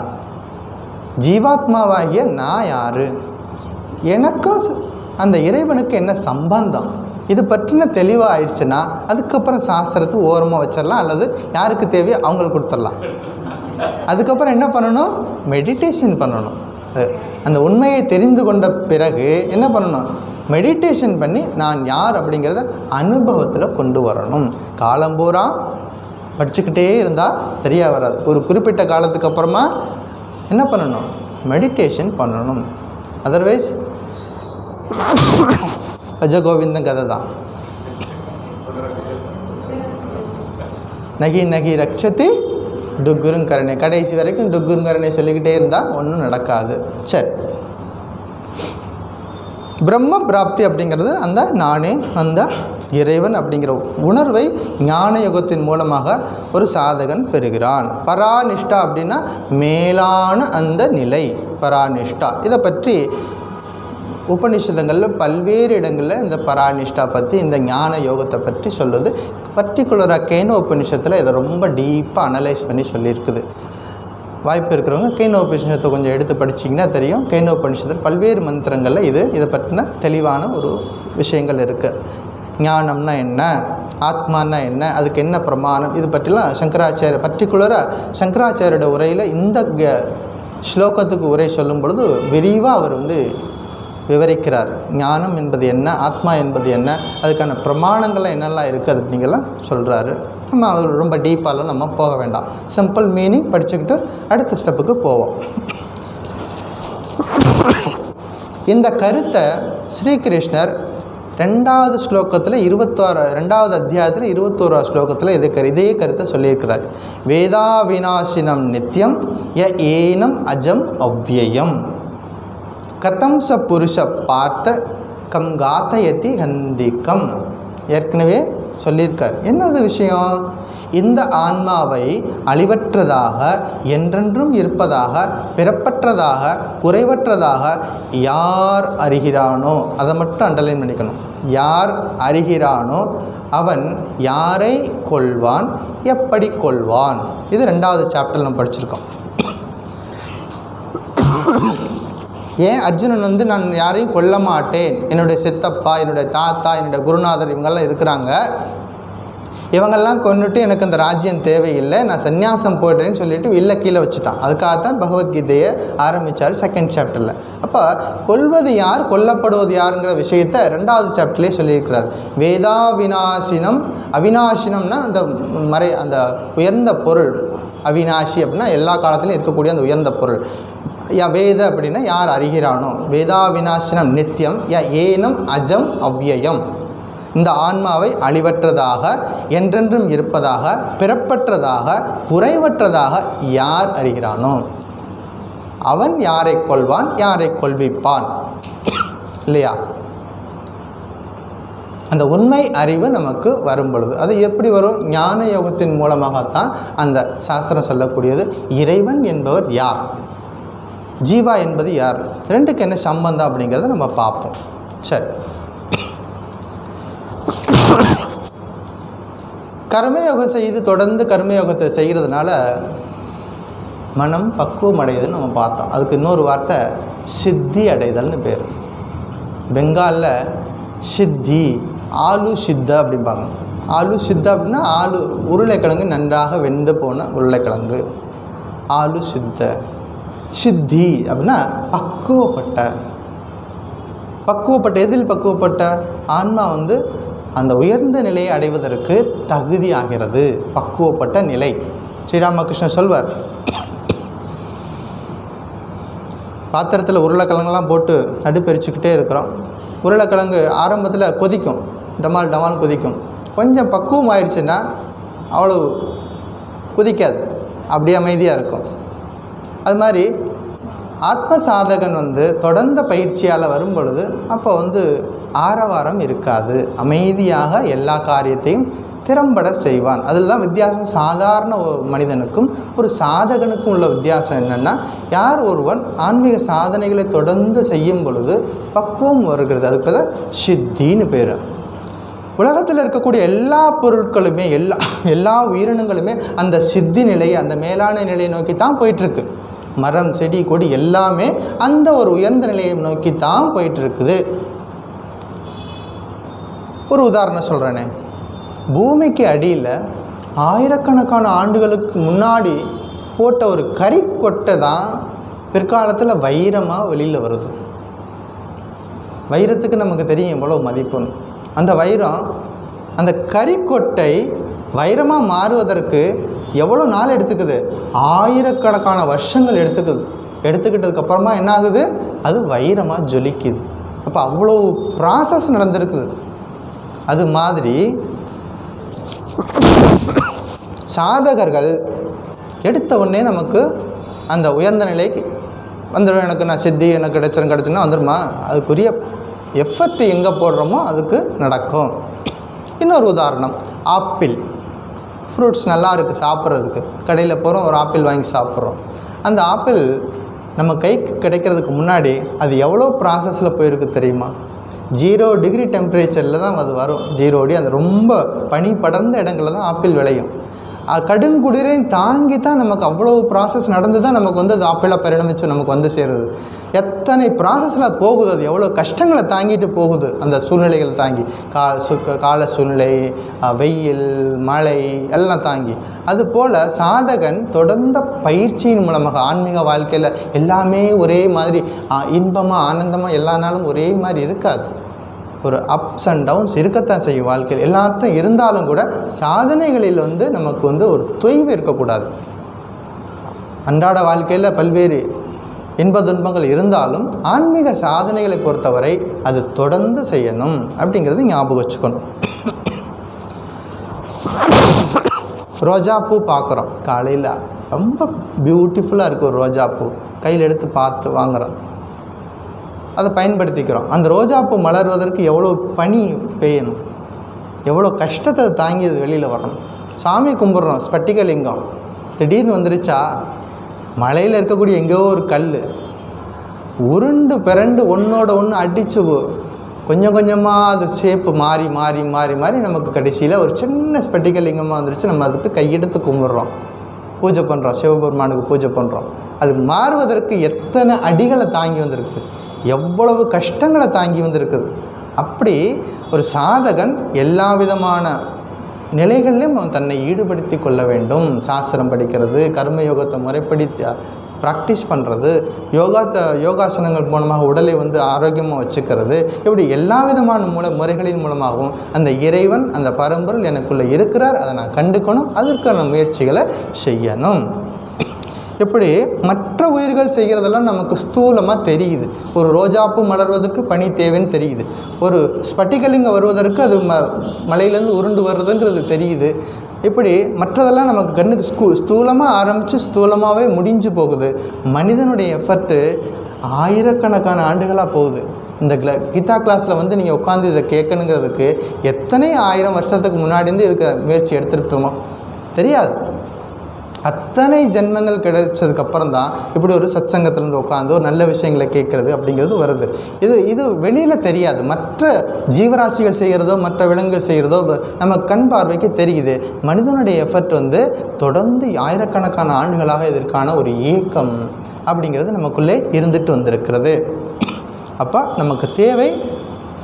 ஜீவாத்மாவாகிய நான் யார், எனக்கும் அந்த இறைவனுக்கு என்ன சம்பந்தம், இது பற்றின தெளிவாக ஆயிடுச்சுன்னா அதுக்கப்புறம் சாஸ்திரத்துக்கு ஓரமாக வச்சிடலாம், அல்லது யாருக்கு தேவையோ அவங்களுக்கு கொடுத்துடலாம். அதுக்கப்புறம் என்ன பண்ணணும்? மெடிடேஷன் பண்ணணும். அந்த உண்மையை தெரிந்து கொண்ட பிறகு என்ன பண்ணணும்? மெடிடேஷன் பண்ணி நான் யார் அப்படிங்கிறத அனுபவத்தில் கொண்டு வரணும். காலம்பூரா படிச்சுக்கிட்டே இருந்தால் சரியாக வராது. ஒரு குறிப்பிட்ட காலத்துக்கு அப்புறமா என்ன பண்ணணும்? மெடிடேஷன் பண்ணணும். அதர்வைஸ் அஜகோவிந்தன் கதை தான். நகி நகி ரக்ஷதி டுக்குருங்கரணை, கடைசி வரைக்கும் டுக்குருங்கரணை சொல்லிக்கிட்டே இருந்தால் ஒன்றும் நடக்காது. சரி, பிரம்ம பிராப்தி அப்படிங்கிறது அந்த நானே அந்த இறைவன் அப்படிங்கிற உணர்வை ஞான யுகத்தின் மூலமாக ஒரு சாதகன் பெறுகிறான். பரானிஷ்டா அப்படின்னா மேலான அந்த நிலை, பரானிஷ்டா. இதை பற்றி உபநிஷதங்களில் பல்வேறு இடங்களில் இந்த பரானிஷ்டா பற்றி, இந்த ஞான யோகத்தை பற்றி சொல்லுது. பர்டிகுலராக கேனோ உபநிஷத்தில் இதை ரொம்ப டீப்பாக அனலைஸ் பண்ணி சொல்லியிருக்குது. வாய்ப்பு இருக்கிறவங்க கேனோ உபநிஷத்தை கொஞ்சம் எடுத்து படிச்சிங்கன்னா தெரியும். கேனோ உபநிஷத்தில் பல்வேறு மந்திரங்களில் இதை பற்றின தெளிவான ஒரு விஷயங்கள் இருக்குது. ஞானம்னா என்ன, ஆத்மானா என்ன, அதுக்கு என்ன பிரமாணம், இது பற்றிலாம் சங்கராச்சாரிய பர்டிகுலராக சங்கராச்சாரியோட உரையில் இந்த ஸ்லோகத்துக்கு உரை சொல்லும் பொழுது விரிவாக அவர் விவரிக்கிறார். ஞானம் என்பது என்ன, ஆத்மா என்பது என்ன, அதுக்கான பிரமாணங்கள்லாம் என்னெல்லாம் இருக்குது அப்படிங்கெல்லாம் சொல்கிறாரு. நம்ம அவர் ரொம்ப டீப்பாலாம் நம்ம போக வேண்டாம். சிம்பிள் மீனிங் படிச்சுக்கிட்டு அடுத்த ஸ்டெப்புக்கு போவோம். இந்த கருத்தை ஸ்ரீகிருஷ்ணர் ரெண்டாவது ஸ்லோகத்தில் 2வது அத்தியாயத்தில் 21வது ஸ்லோகத்தில் இதே கருத்தை சொல்லியிருக்கிறார். வேதா விநாசினம் நித்யம் ய ஏனம் அஜம் அவ்யயம் கதம் ச புருஷ பார்த்த கம் காத்தயதி ஹந்திகம். ஏற்கனவே சொல்லியிருக்கார். என்னது விஷயம்? இந்த ஆன்மாவை அழிவற்றதாக, என்றென்றும் இருப்பதாக, பிறப்பற்றதாக, குறைவற்றதாக யார் அறிகிறானோ, அதை மட்டும் அண்டர்லைன் பண்ணிக்கணும். யார் அறிகிறானோ அவன் யாரை கொள்வான், எப்படி கொள்வான். இது 2வது சாப்டர் நம்ம படிச்சிருக்கோம். ஏன் அர்ஜுனன் நான் யாரையும் கொல்ல மாட்டேன், என்னுடைய சித்தப்பா, என்னுடைய தாத்தா, என்னுடைய குருநாதர் இவங்கெல்லாம் இருக்கிறாங்க, இவங்கெல்லாம் கொண்டுட்டு எனக்கு அந்த ராஜ்யம் தேவையில்லை, நான் சந்நியாசம் போய்டுறேன்னு சொல்லிட்டு இல்லை கீழே வச்சுட்டான். அதுக்காகத்தான் பகவத்கீதையை ஆரம்பித்தார் 2nd சாப்டரில். அப்போ கொல்வது யார், கொல்லப்படுவது யாருங்கிற விஷயத்தை 2வது சாப்டர்லேயே சொல்லியிருக்கிறார். வேதா விநாசினம், அவிநாசினம்னா அந்த உயர்ந்த பொருள், அவிநாசி அப்படின்னா எல்லா காலத்திலும் இருக்கக்கூடிய அந்த உயர்ந்த பொருள். வேத அப்படின்னா யார் அறிகிறானோ, வேதா விநாசினம் நித்தியம் ய ஏனம் அஜம் அவ்யயம், இந்த ஆன்மாவை அழிவற்றதாக, என்றென்றும் இருப்பதாக, பிறப்பற்றதாக, குறைவற்றதாக யார் அறிகிறானோ அவன் யாரை கொள்வான், யாரை கொள்விப்பான். இல்லையா? அந்த உண்மை அறிவு நமக்கு வரும் பொழுது அது எப்படி வரும்? ஞான யோகத்தின் மூலமாகத்தான் அந்த சாஸ்திரம் சொல்லக்கூடியது. இறைவன் என்பவர் யார், ஜீவா என்பது யார், ரெண்டுக்கு என்ன சம்பந்தம் அப்படிங்கிறத நம்ம பார்ப்போம். சரி, கர்மயோகம் செய்து தொடர்ந்து கர்மயோகத்தை செய்கிறதுனால மனம் பக்குவம் அடையுதுன்னு நம்ம பார்த்தோம். அதுக்கு இன்னொரு வார்த்தை சித்தி அடைதல்னு பேர். பெங்காலில் சித்தி, ஆலு சித்த அப்படிம்பாங்க. ஆலு சித்த அப்படின்னா உருளைக்கிழங்கு நன்றாக வெந்து போன உருளைக்கிழங்கு, ஆலு சித்த. சித்தி அப்படின்னா பக்குவப்பட்ட எதில் பக்குவப்பட்ட ஆன்மா அந்த உயர்ந்த நிலையை அடைவதற்கு தகுதி ஆகிறது, பக்குவப்பட்ட நிலை. ஸ்ரீராமகிருஷ்ணன் சொல்வார், பாத்திரத்தில் உருளைக்கிழங்குலாம் போட்டு அடுப்பெரிச்சுக்கிட்டே இருக்கிறோம். உருளைக்கிழங்கு ஆரம்பத்தில் கொதிக்கும், டமால் டமால் கொதிக்கும். கொஞ்சம் பக்குவம் ஆயிடுச்சுன்னா அவ்வளோ கொதிக்காது, அப்படியே அமைதியாக இருக்கும். அது மாதிரி ஆத்ம சாதகன் தொடர்ந்த பயிற்சியால் வரும் பொழுது அப்போ ஆரவாரம் இருக்காது, அமைதியாக எல்லா காரியத்தையும் திறம்பட செய்வான். அதில் தான் வித்தியாசம். சாதாரண மனிதனுக்கும் ஒரு சாதகனுக்கும் உள்ள வித்தியாசம் என்னென்னா, யார் ஒருவன் ஆன்மீக சாதனைகளை தொடர்ந்து செய்யும் பொழுது பக்குவம் வருகிறது, அதுக்கு தான் சித்தின்னு பேர். உலகத்தில் இருக்கக்கூடிய எல்லா பொருட்களுமே, எல்லா உயிரினங்களுமே அந்த சித்தி நிலையை, அந்த மேலான நிலையை நோக்கி தான் போயிட்டுருக்கு. மரம், செடி, கொடி எல்லாமே அந்த ஒரு உயர்ந்த நிலையை நோக்கி தான் போயிட்டுருக்குது. ஒரு உதாரணம் சொல்கிறேனே, பூமிக்கு அடியில் ஆயிரக்கணக்கான ஆண்டுகளுக்கு முன்னாடி போட்ட ஒரு கரிக்கொட்டை தான் பிற்காலத்தில் வைரமாக வெளியில் வருது. வைரத்துக்கு நமக்கு தெரியும் எவ்வளோ மதிப்புன்னு. அந்த வைரம், அந்த கரிக்கொட்டை வைரமாக மாறுவதற்கு எவ்வளோ நாள் எடுத்துக்குது? ஆயிரக்கணக்கான வருஷங்கள் எடுத்துக்கிட்டதுக்கப்புறமா என்ன ஆகுது? அது வைரமாக ஜொலிக்குது. அப்போ அவ்வளோ ப்ராசஸ் நடந்திருக்குது. அது மாதிரி சாதகர்கள் எடுத்த உடனே நமக்கு அந்த உயர்ந்த நிலைக்கு வந்துடும். எனக்கு நான் சித்தி, எனக்கு கிடச்சுன்னா வந்துடுமா? அதுக்குரிய எஃபர்ட் எங்கே போடுறோமோ அதுக்கு நடக்கும். இன்னொரு உதாரணம், ஆப்பிள். ஃப்ரூட்ஸ் நல்லா இருக்குது சாப்பிட்றதுக்கு. கடையில் போகிறோம், ஒரு ஆப்பிள் வாங்கி சாப்பிட்றோம். அந்த ஆப்பிள் நம்ம கைக்கு கிடைக்கிறதுக்கு முன்னாடி அது எவ்வளோ ப்ராசஸில் போயிருக்கு தெரியுமா? 0 டிகிரி டெம்பரேச்சரில் தான் அது வரும். 0 டிகிரி, அந்த ரொம்ப பனி படர்ந்த இடங்களில் தான் ஆப்பிள் விளையும். கடுங்குளிரையும் தாங்கி தான் நமக்கு அவ்வளோ ப்ராசஸ் நடந்து தான் நமக்கு அது ஆப்பிளாக பரிணமிச்சு நமக்கு சேருது. எத்தனை ப்ராசஸில் போகுது, அது எவ்வளோ கஷ்டங்களை தாங்கிட்டு போகுது. அந்த சூழ்நிலைகளை தாங்கி, கால சூழ்நிலை, வெயில், மழை எல்லாம் தாங்கி. அதுபோல் சாதகன் தொடர்ந்த பயிற்சியின் மூலமாக ஆன்மீக வாழ்க்கையில் எல்லாமே ஒரே மாதிரி இன்பமாக ஆனந்தமாக எல்லா நாளும் ஒரே மாதிரி இருக்காது. ஒரு அப்ஸ் அண்ட் டவுன்ஸ் இருக்கத்தான் செய்யும் வாழ்க்கையில். எல்லாத்தையும் இருந்தாலும் கூட சாதனைகளில் நமக்கு ஒரு தொய்வு இருக்கக்கூடாது. அன்றாட வாழ்க்கையில் பல்வேறு இன்ப துன்பங்கள் இருந்தாலும் ஆன்மீக சாதனைகளை பொறுத்தவரை அது தொடர்ந்து செய்யணும் அப்படிங்கிறது ஞாபகம் வச்சுக்கணும். ரோஜாப்பூ பார்க்குறோம், காலையில் ரொம்ப பியூட்டிஃபுல்லாக இருக்குது ஒரு ரோஜாப்பூ, கையில் எடுத்து பார்த்து வாங்குகிறோம், அதை பயன்படுத்திக்கிறோம். அந்த ரோஜாப்பூ மலர்வதற்கு எவ்வளோ பனி பெய்யணும், எவ்வளோ கஷ்டத்தை தாங்கி அது வெளியில் வரணும். சாமி கும்பிட்றோம், ஸ்பட்டிகலிங்கம், திடீர்னு வந்துருச்சா மலையில் இருக்கக்கூடிய எங்கேயோ ஒரு கல் உருண்டு பிறண்டு ஒன்றோட ஒன்று அடித்து கொஞ்சம் கொஞ்சமாக அது ஷேப்பு மாறி மாறி மாறி மாறி நமக்கு கடைசியில் ஒரு சின்ன ஸ்பட்டிகலிங்கமாக வந்துருச்சு. நம்ம அதுக்கு கையெடுத்து கும்பிட்றோம், பூஜை பண்ணுறோம், சிவபெருமானுக்கு பூஜை பண்ணுறோம். அது மாறுவதற்கு எத்தனை அடிகளை தாங்கி வந்திருக்குது, எவ்வளவு கஷ்டங்களை தாங்கி வந்திருக்குது. அப்படி ஒரு சாதகன் எல்லா விதமான நிலைகளிலும் அவன் தன்னை ஈடுபடுத்தி கொள்ள வேண்டும். சாஸ்திரம் படிக்கிறது, கர்மயோகத்தை முறைப்படி ப்ராக்டிஸ் பண்ணுறது, யோகாசனங்கள் மூலமாக உடலை ஆரோக்கியமாக வச்சுக்கிறது, இப்படி எல்லா விதமான முறைகளின் மூலமாகவும் அந்த இறைவன், அந்த பரம்பொருள் எனக்குள்ளே இருக்கிறார், அதை நான் கண்டுக்கணும், அதற்கான முயற்சிகளை செய்யணும். இப்படி மற்ற உயிர்கள் செய்கிறதெல்லாம் நமக்கு ஸ்தூலமாக தெரியுது. ஒரு ரோஜாப்பூ மலர்வதற்கு பனி தேவைன்னு தெரியுது, ஒரு ஸ்பட்டிகலிங்கம் வருவதற்கு அது மலையிலேருந்து உருண்டு வர்றதுங்கிறது தெரியுது. இப்படி மற்றதெல்லாம் நமக்கு கண்ணுக்கு ஸ்தூலமாக ஆரம்பித்து ஸ்தூலமாகவே முடிஞ்சு போகுது. மனிதனுடைய எஃபர்ட்டு ஆயிரக்கணக்கான ஆண்டுகளாக போகுது. இந்த கீதா கிளாஸில் நீங்கள் உட்காந்து இதை கேட்கணுங்கிறதுக்கு எத்தனை 1000 வருஷத்துக்கு முன்னாடிருந்து இதுக்கு முயற்சி எடுத்துருப்போமோ தெரியாது. அத்தனை ஜென்மங்கள் கிடைச்சதுக்கப்புறம் தான் இப்படி ஒரு சத்சங்கத்திலேருந்து உட்காந்து ஒரு நல்ல விஷயங்களை கேட்குறது அப்படிங்கிறது வருது. இது வெளியில் தெரியாது. மற்ற ஜீவராசிகள் செய்கிறதோ மற்ற விலங்குகள் செய்கிறதோ நம்ம கண் பார்வைக்கு தெரியுது. மனிதனுடைய எஃபர்ட் தொடர்ந்து ஆயிரக்கணக்கான ஆண்டுகளாக இதற்கான ஒரு ஏக்கம் அப்படிங்கிறது நமக்குள்ளே இருந்துட்டு வந்திருக்கிறது. அப்போ நமக்கு தேவை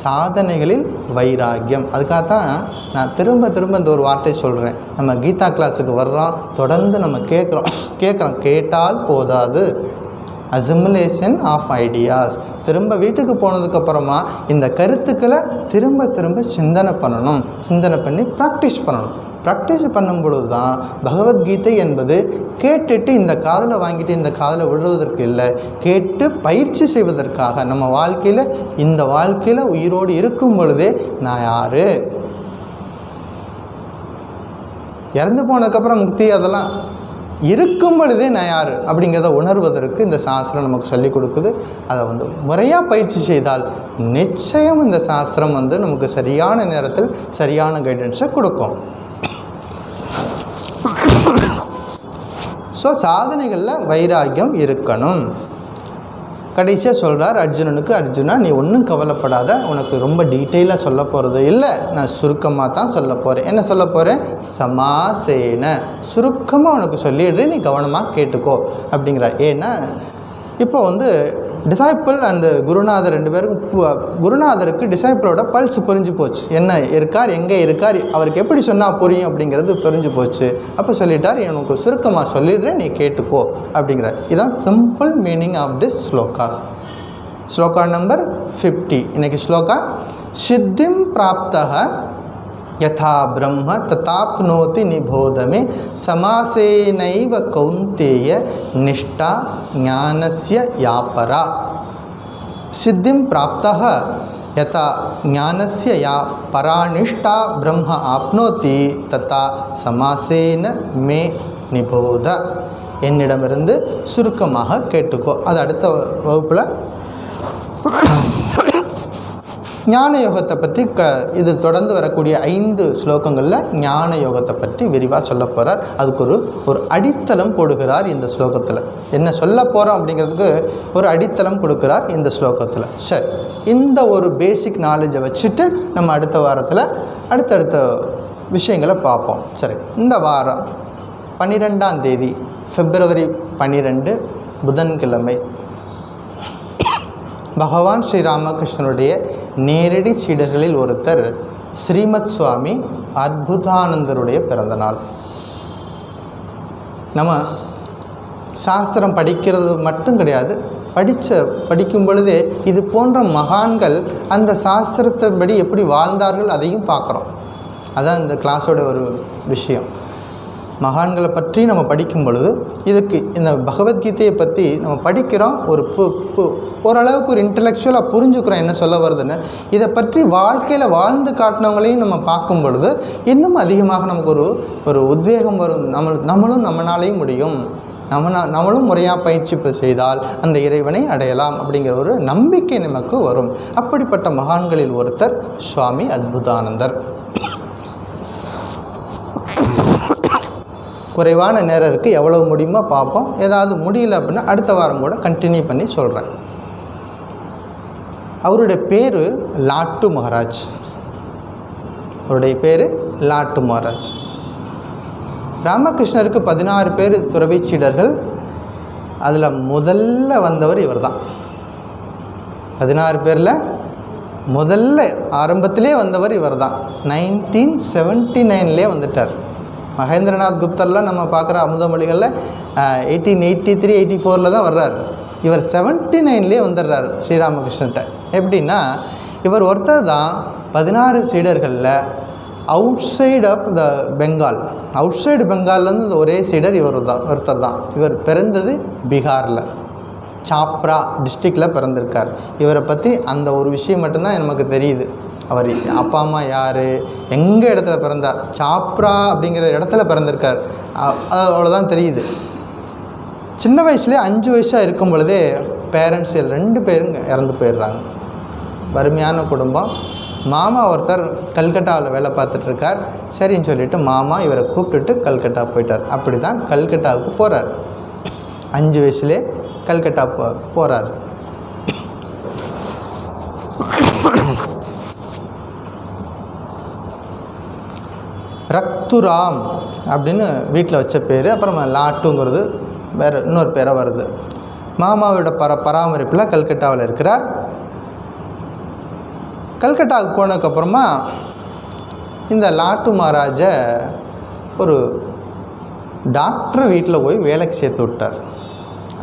சாதனைகளில் வைராக்கியம். அதுக்காகத்தான் நான் திரும்ப இந்த ஒரு வார்த்தை சொல்கிறேன். நம்ம கீதா கிளாஸுக்கு வர்றோம், தொடர்ந்து நம்ம கேட்குறோம், கேட்டால் போதாது. Assimilation of ideas. திரும்ப வீட்டுக்கு போனதுக்கப்புறமா இந்த கருத்துக்களை திரும்ப சிந்தனை பண்ணணும், சிந்தனை பண்ணி ப்ராக்டிஸ் பண்ணணும். ப்ராக்டிஸ் பண்ணும் பொழுது தான் பகவத்கீதை என்பது கேட்டுட்டு இந்த காதில் வாங்கிட்டு இந்த காதில் விழுவதற்கு இல்லை, கேட்டு பயிற்சி செய்வதற்காக. நம்ம வாழ்க்கையில் இந்த வாழ்க்கையில் உயிரோடு இருக்கும் பொழுதே நான் யார், இறந்து போனதுக்கப்புறம் முக்தி அதெல்லாம் இருக்கும் பொழுதே நான் யார் அப்படிங்கிறத உணர்வதற்கு இந்த சாஸ்திரம் நமக்கு சொல்லிக் கொடுக்குது. அதை முறையாக பயிற்சி செய்தால் நிச்சயம் இந்த சாஸ்திரம் நமக்கு சரியான நேரத்தில் சரியான கைடன்ஸை கொடுக்கும். ஸோ சாதனைகளில் வைராக்கியம் இருக்கணும். கடைசியாக சொல்கிறார் அர்ஜுனனுக்கு, அர்ஜுனா நீ ஒன்றும் கவலைப்படாத, உனக்கு ரொம்ப டீட்டெயிலாக சொல்ல போகிறது இல்லை, நான் சுருக்கமாக தான் சொல்ல போகிறேன். என்ன சொல்ல போகிறேன்? சமாசேன, சுருக்கமாக உனக்கு சொல்லிடுறேன், நீ கவனமாக கேட்டுக்கோ அப்படிங்கிறார். ஏன்னா இப்போ டிசைப்பிள் அண்டு குருநாதர் 2 பேருக்கும் குருநாதருக்கு டிசைப்பிளோட பல்ஸ் புரிஞ்சு போச்சு. என்ன இருக்கார், எங்கே இருக்கார், அவருக்கு எப்படி சொன்னால் புரியும் அப்படிங்கிறது புரிஞ்சு போச்சு. அப்போ சொல்லிட்டார், எனக்கு சுருக்கமாக சொல்லிடுறேன், நீ கேட்டுக்கோ அப்படிங்கிறார். இதுதான் simple meaning of this slokas. Sloka number 50. இன்றைக்கி ஸ்லோகா சித்திம் பிராப்தः யதா பிரம்ம ததாப்னோதி நிபோதமே சமாசேனைவ கௌந்தேய நிஷ்டா ஞானஸ்ய யாபரா. சித்திம் பிராப்தः யதா ஞானஸ்ய யா பராநிஷ்டா பிரம்ம ஆப்னோதி ததா சமாசேன மே நிபோத. என்னிடமிருந்து சுருக்கமாக கேட்டுக்கோ. அது அடுத்த வகுப்பில் ஞான யோகத்தை பற்றி இது தொடர்ந்து வரக்கூடிய 5 ஸ்லோகங்களில் ஞான யோகத்தை பற்றி விரிவாக சொல்ல போகிறார். அதுக்கு ஒரு அடித்தளம் போடுகிறார் இந்த ஸ்லோகத்தில். என்ன சொல்ல போகிறோம் அப்படிங்கிறதுக்கு ஒரு அடித்தளம் கொடுக்குறார் இந்த ஸ்லோகத்தில். சரி, இந்த ஒரு பேசிக் நாலேஜை வச்சுட்டு நம்ம அடுத்த வாரத்தில் அடுத்தடுத்த விஷயங்களை பார்ப்போம். சரி, இந்த வாரம் 12ஆம் தேதி பிப்ரவரி 12 புதன்கிழமை பகவான் ஸ்ரீ ராமகிருஷ்ணனுடைய நேரடி சீடர்களில் ஒருத்தர் ஸ்ரீமத் சுவாமி அத்புதானந்தருடைய பிறந்தநாள். நம்ம சாஸ்திரம் படிக்கிறது மட்டும் கிடையாது, படிக்கும் பொழுதே இது போன்ற மகான்கள் அந்த சாஸ்திரத்தின்படி எப்படி வாழ்ந்தார்கள் அதையும் பார்க்குறோம். அதான் இந்த கிளாஸோட ஒரு விஷயம். மகான்களை பற்றி நம்ம படிக்கும் பொழுது இதுக்கு இந்த பகவத்கீதையை பற்றி நம்ம படிக்கிறோம், ஓரளவுக்கு ஒரு இன்டலெக்சுவலாக புரிஞ்சுக்கிறோம் என்ன சொல்ல வருதுன்னு. இதை பற்றி வாழ்க்கையில் வாழ்ந்து காட்டினவங்களையும் நம்ம பார்க்கும் பொழுது இன்னும் அதிகமாக நமக்கு ஒரு உத்வேகம் வரும். நம்மளும் நம்மளாலேயும் முடியும், நம்மளும் முறையாக பயிற்சி செய்தால் அந்த இறைவனை அடையலாம் அப்படிங்கிற ஒரு நம்பிக்கை நமக்கு வரும். அப்படிப்பட்ட மகான்களில் ஒருத்தர் சுவாமி அத்புதானந்தர். குறைவான நேரம் இருக்குது, எவ்வளவு முடியுமோ பார்ப்போம். ஏதாவது முடியல அப்படின்னா அடுத்த வாரம் கூட கண்டினியூ பண்ணி சொல்கிறேன். அவருடைய பேர் லாட்டு மகாராஜ். அவருடைய பேர் லாட்டு மகாராஜ். ராமகிருஷ்ணருக்கு 16 பேர் துறவி சீடர்கள். அதில் முதல்ல வந்தவர் இவர் தான். 16 பேரில் முதல்ல ஆரம்பத்திலே வந்தவர் இவர் தான். 1979 வந்துட்டார். மகேந்திரநாத் குப்தர்லாம் நம்ம பார்க்குற அமுதமொழிகளில் 1883 84 தான் வர்றார். இவர் 79 வந்துடுறார் ஸ்ரீராமகிருஷ்ணன்ட்ட. எப்படின்னா இவர் ஒருத்தர் தான் 16 சீடர்களில் outside of the Bengal, outside பெங்கால்லேருந்து இந்த ஒரே சீடர் இவர் தான், ஒருத்தர் தான். இவர் பிறந்தது பீகாரில், சாப்ரா டிஸ்ட்ரிக்டில் பிறந்திருக்கார். இவரை பற்றி அந்த ஒரு விஷயம் மட்டும்தான் நமக்கு தெரியுது. அவர் அப்பா அம்மா யார், எங்கே இடத்துல பிறந்தார், சாப்ரா அப்படிங்கிற இடத்துல பிறந்திருக்கார், அவ்வளோதான் தெரியுது. சின்ன வயசுலேயே 5 வயசாக இருக்கும் பொழுதே பேரண்ட்ஸ் 2 பேரும் இறந்து போயிடுறாங்க. வறுமையான குடும்பம். மாமா ஒருத்தர் கல்கட்டாவில் வேலை பார்த்துட்ருக்கார். சரின்னு சொல்லிவிட்டு மாமா இவரை கூப்பிட்டுட்டு கல்கட்டா போயிட்டார். அப்படி தான் கல்கட்டாவுக்கு போகிறார். 5 வயசுலேயே கல்கட்டா போகிறார். ரக்துராம் அப்படின்னு வீட்டில் வச்ச பேர். அப்புறம் லாட்டுங்கிறது வேறு இன்னொரு பேராக வருது. மாமாவோட பராமரிப்பில் கல்கட்டாவில் இருக்கிறார். கல்கட்டாவுக்கு போனதுக்கப்புறமா இந்த லாட்டு மகாராஜை ஒரு டாக்டர் வீட்டில் போய் வேலைக்கு சேர்த்து விட்டார்.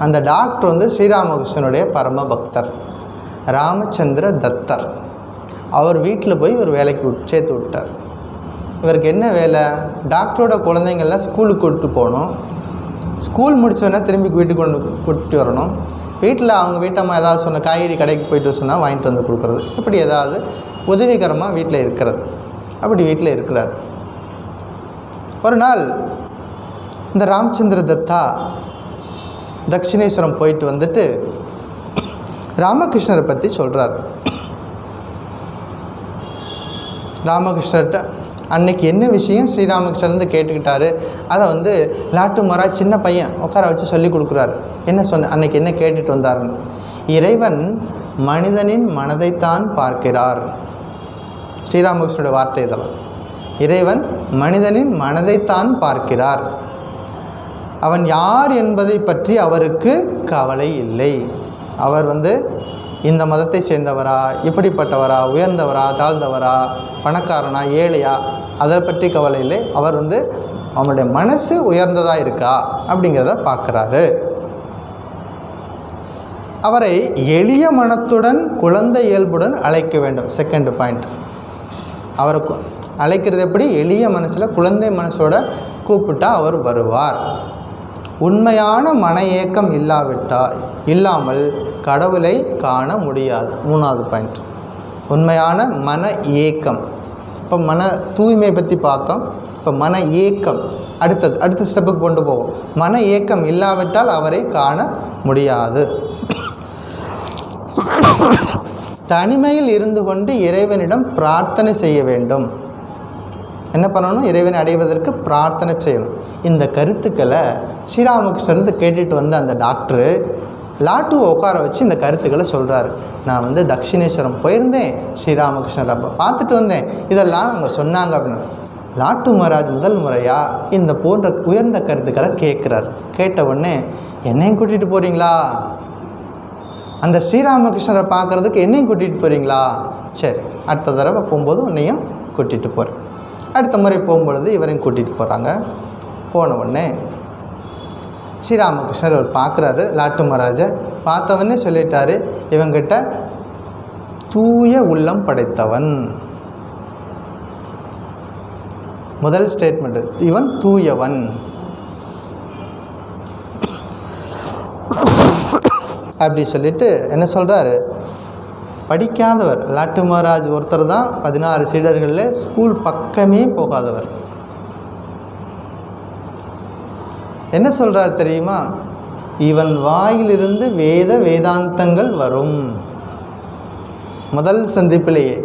அந்த டாக்டர் வந்து ஸ்ரீராமகிருஷ்ணனுடைய பரம பக்தர் ராமச்சந்திர தத்தர். அவர் வீட்டில் போய் ஒரு வேலைக்கு சேர்த்து விட்டார். இவருக்கு என்ன வேலை, டாக்டரோட குழந்தைங்கள்லாம் ஸ்கூலுக்கு கூப்பிட்டு போகணும், ஸ்கூல் முடித்தோடனே திரும்பி வீட்டுக்கு கூப்பிட்டு வரணும், வீட்டில் அவங்க வீட்டம்மா ஏதாவது சொன்ன காய்கறி கடைக்கு போய்ட்டு சொன்னால் வாங்கிட்டு வந்து கொடுக்குறது, இப்படி ஏதாவது உதவிகரமாக வீட்டில் இருக்கிறது. அப்படி வீட்டில் இருக்கிறார். ஒரு நாள் இந்த ராமச்சந்திர தத்தா தட்சிணேஸ்வரம் போயிட்டு வந்துட்டு ராமகிருஷ்ணரை பற்றி சொல்கிறார். ராமகிருஷ்ணர்கிட்ட அன்னைக்கு என்ன விஷயம் ஸ்ரீராமகிருஷ்ணர் வந்து கேட்டுக்கிட்டாரு. அதை வந்து லாட்டு மகாராஜ் சின்ன பையன் உட்கார வச்சு சொல்லி கொடுக்குறாரு. என்ன அன்னைக்கு என்ன கேட்டுட்டு வந்தாருன்னு. இறைவன் மனிதனின் மனதைத்தான் பார்க்கிறார். ஸ்ரீராமகிருஷ்ணனுடைய வார்த்தை இதெல்லாம். இறைவன் மனிதனின் மனதைத்தான் பார்க்கிறார். அவன் யார் என்பதை பற்றி அவருக்கு கவலை இல்லை. அவர் வந்து இந்த மதத்தை சேர்ந்தவரா, இப்படிப்பட்டவரா, உயர்ந்தவரா, தாழ்ந்தவரா, பணக்காரனா, ஏழையா, அதை பற்றி கவலை இல்லை. அவர் வந்து அவனுடைய மனசு உயர்ந்ததாக இருக்கா அப்படிங்கிறத பார்க்குறாரு. அவரை எளிய மனத்துடன் குழந்தை இயல்புடன் அழைக்க வேண்டும். Second point. அவரை அழைக்கிறது எப்படி, எளிய மனசில் குழந்தை மனசோட கூப்பிட்டா அவர் வருவார். உண்மையான மன ஏக்கம் இல்லாமல் கடவுளை காண முடியாது. 3வது பாயிண்ட். உண்மையான மன ஏக்கம். இப்போ மன தூய்மை பற்றி பார்த்தோம். இப்போ மன ஏக்கம் அடுத்த ஸ்டெப்புக்கு கொண்டு போகும். மன ஏக்கம் இல்லாவிட்டால் அவரை காண முடியாது. தனிமையில் இருந்து கொண்டு இறைவனிடம் பிரார்த்தனை செய்ய வேண்டும். என்ன பண்ணணும், இறைவனை அடைவதற்கு பிரார்த்தனை செய்யணும். இந்த கருத்துக்களை ஸ்ரீராமகிருஷ்ணன் கேட்டுட்டு வந்த அந்த டாக்டரு லாட்டுவை உட்கார வச்சு இந்த கருத்துக்களை சொல்கிறாரு. நான் வந்து தட்சிணேஸ்வரம் போயிருந்தேன், ஸ்ரீராமகிருஷ்ணர் அப்போ பார்த்துட்டு வந்தேன், இதெல்லாம் அங்கே சொன்னாங்க அப்படின்னு. லாட்டு மகாராஜ் முதல் முறையாக இந்த போன்ற உயர்ந்த கருத்துக்களை கேட்குறாரு. கேட்ட உடனே என்னையும் கூட்டிகிட்டு போகிறீங்களா, அந்த ஸ்ரீராமகிருஷ்ணரை பார்க்குறதுக்கு என்னையும் கூட்டிகிட்டு போகிறீங்களா, சரி அடுத்த தடவை போகும்போது உன்னையும் கூட்டிகிட்டு போகிறேன். அடுத்த முறை போகும்பொழுது இவரையும் கூட்டிகிட்டு போகிறாங்க. போன உடனே ஸ்ரீராமகிருஷ்ணர் அவர் பார்க்குறாரு. லாட்டு மகாராஜை பார்த்தவொடனே சொல்லிட்டாரு, இவங்கிட்ட தூய உள்ளம் படைத்தவன். முதல் ஸ்டேட்மெண்ட்டு, இவன் தூயவன். அப்படி சொல்லிட்டு என்ன சொல்கிறாரு, படிக்காதவர் லாட்டு மகாராஜ் ஒருத்தர் தான் 16 சீடர்களில் ஸ்கூல் பக்கமே போகாதவர். என்ன சொல்கிறார் தெரியுமா, இவன் வாயிலிருந்து வேதாந்தங்கள் வரும். முதல் சந்திப்பிலேயே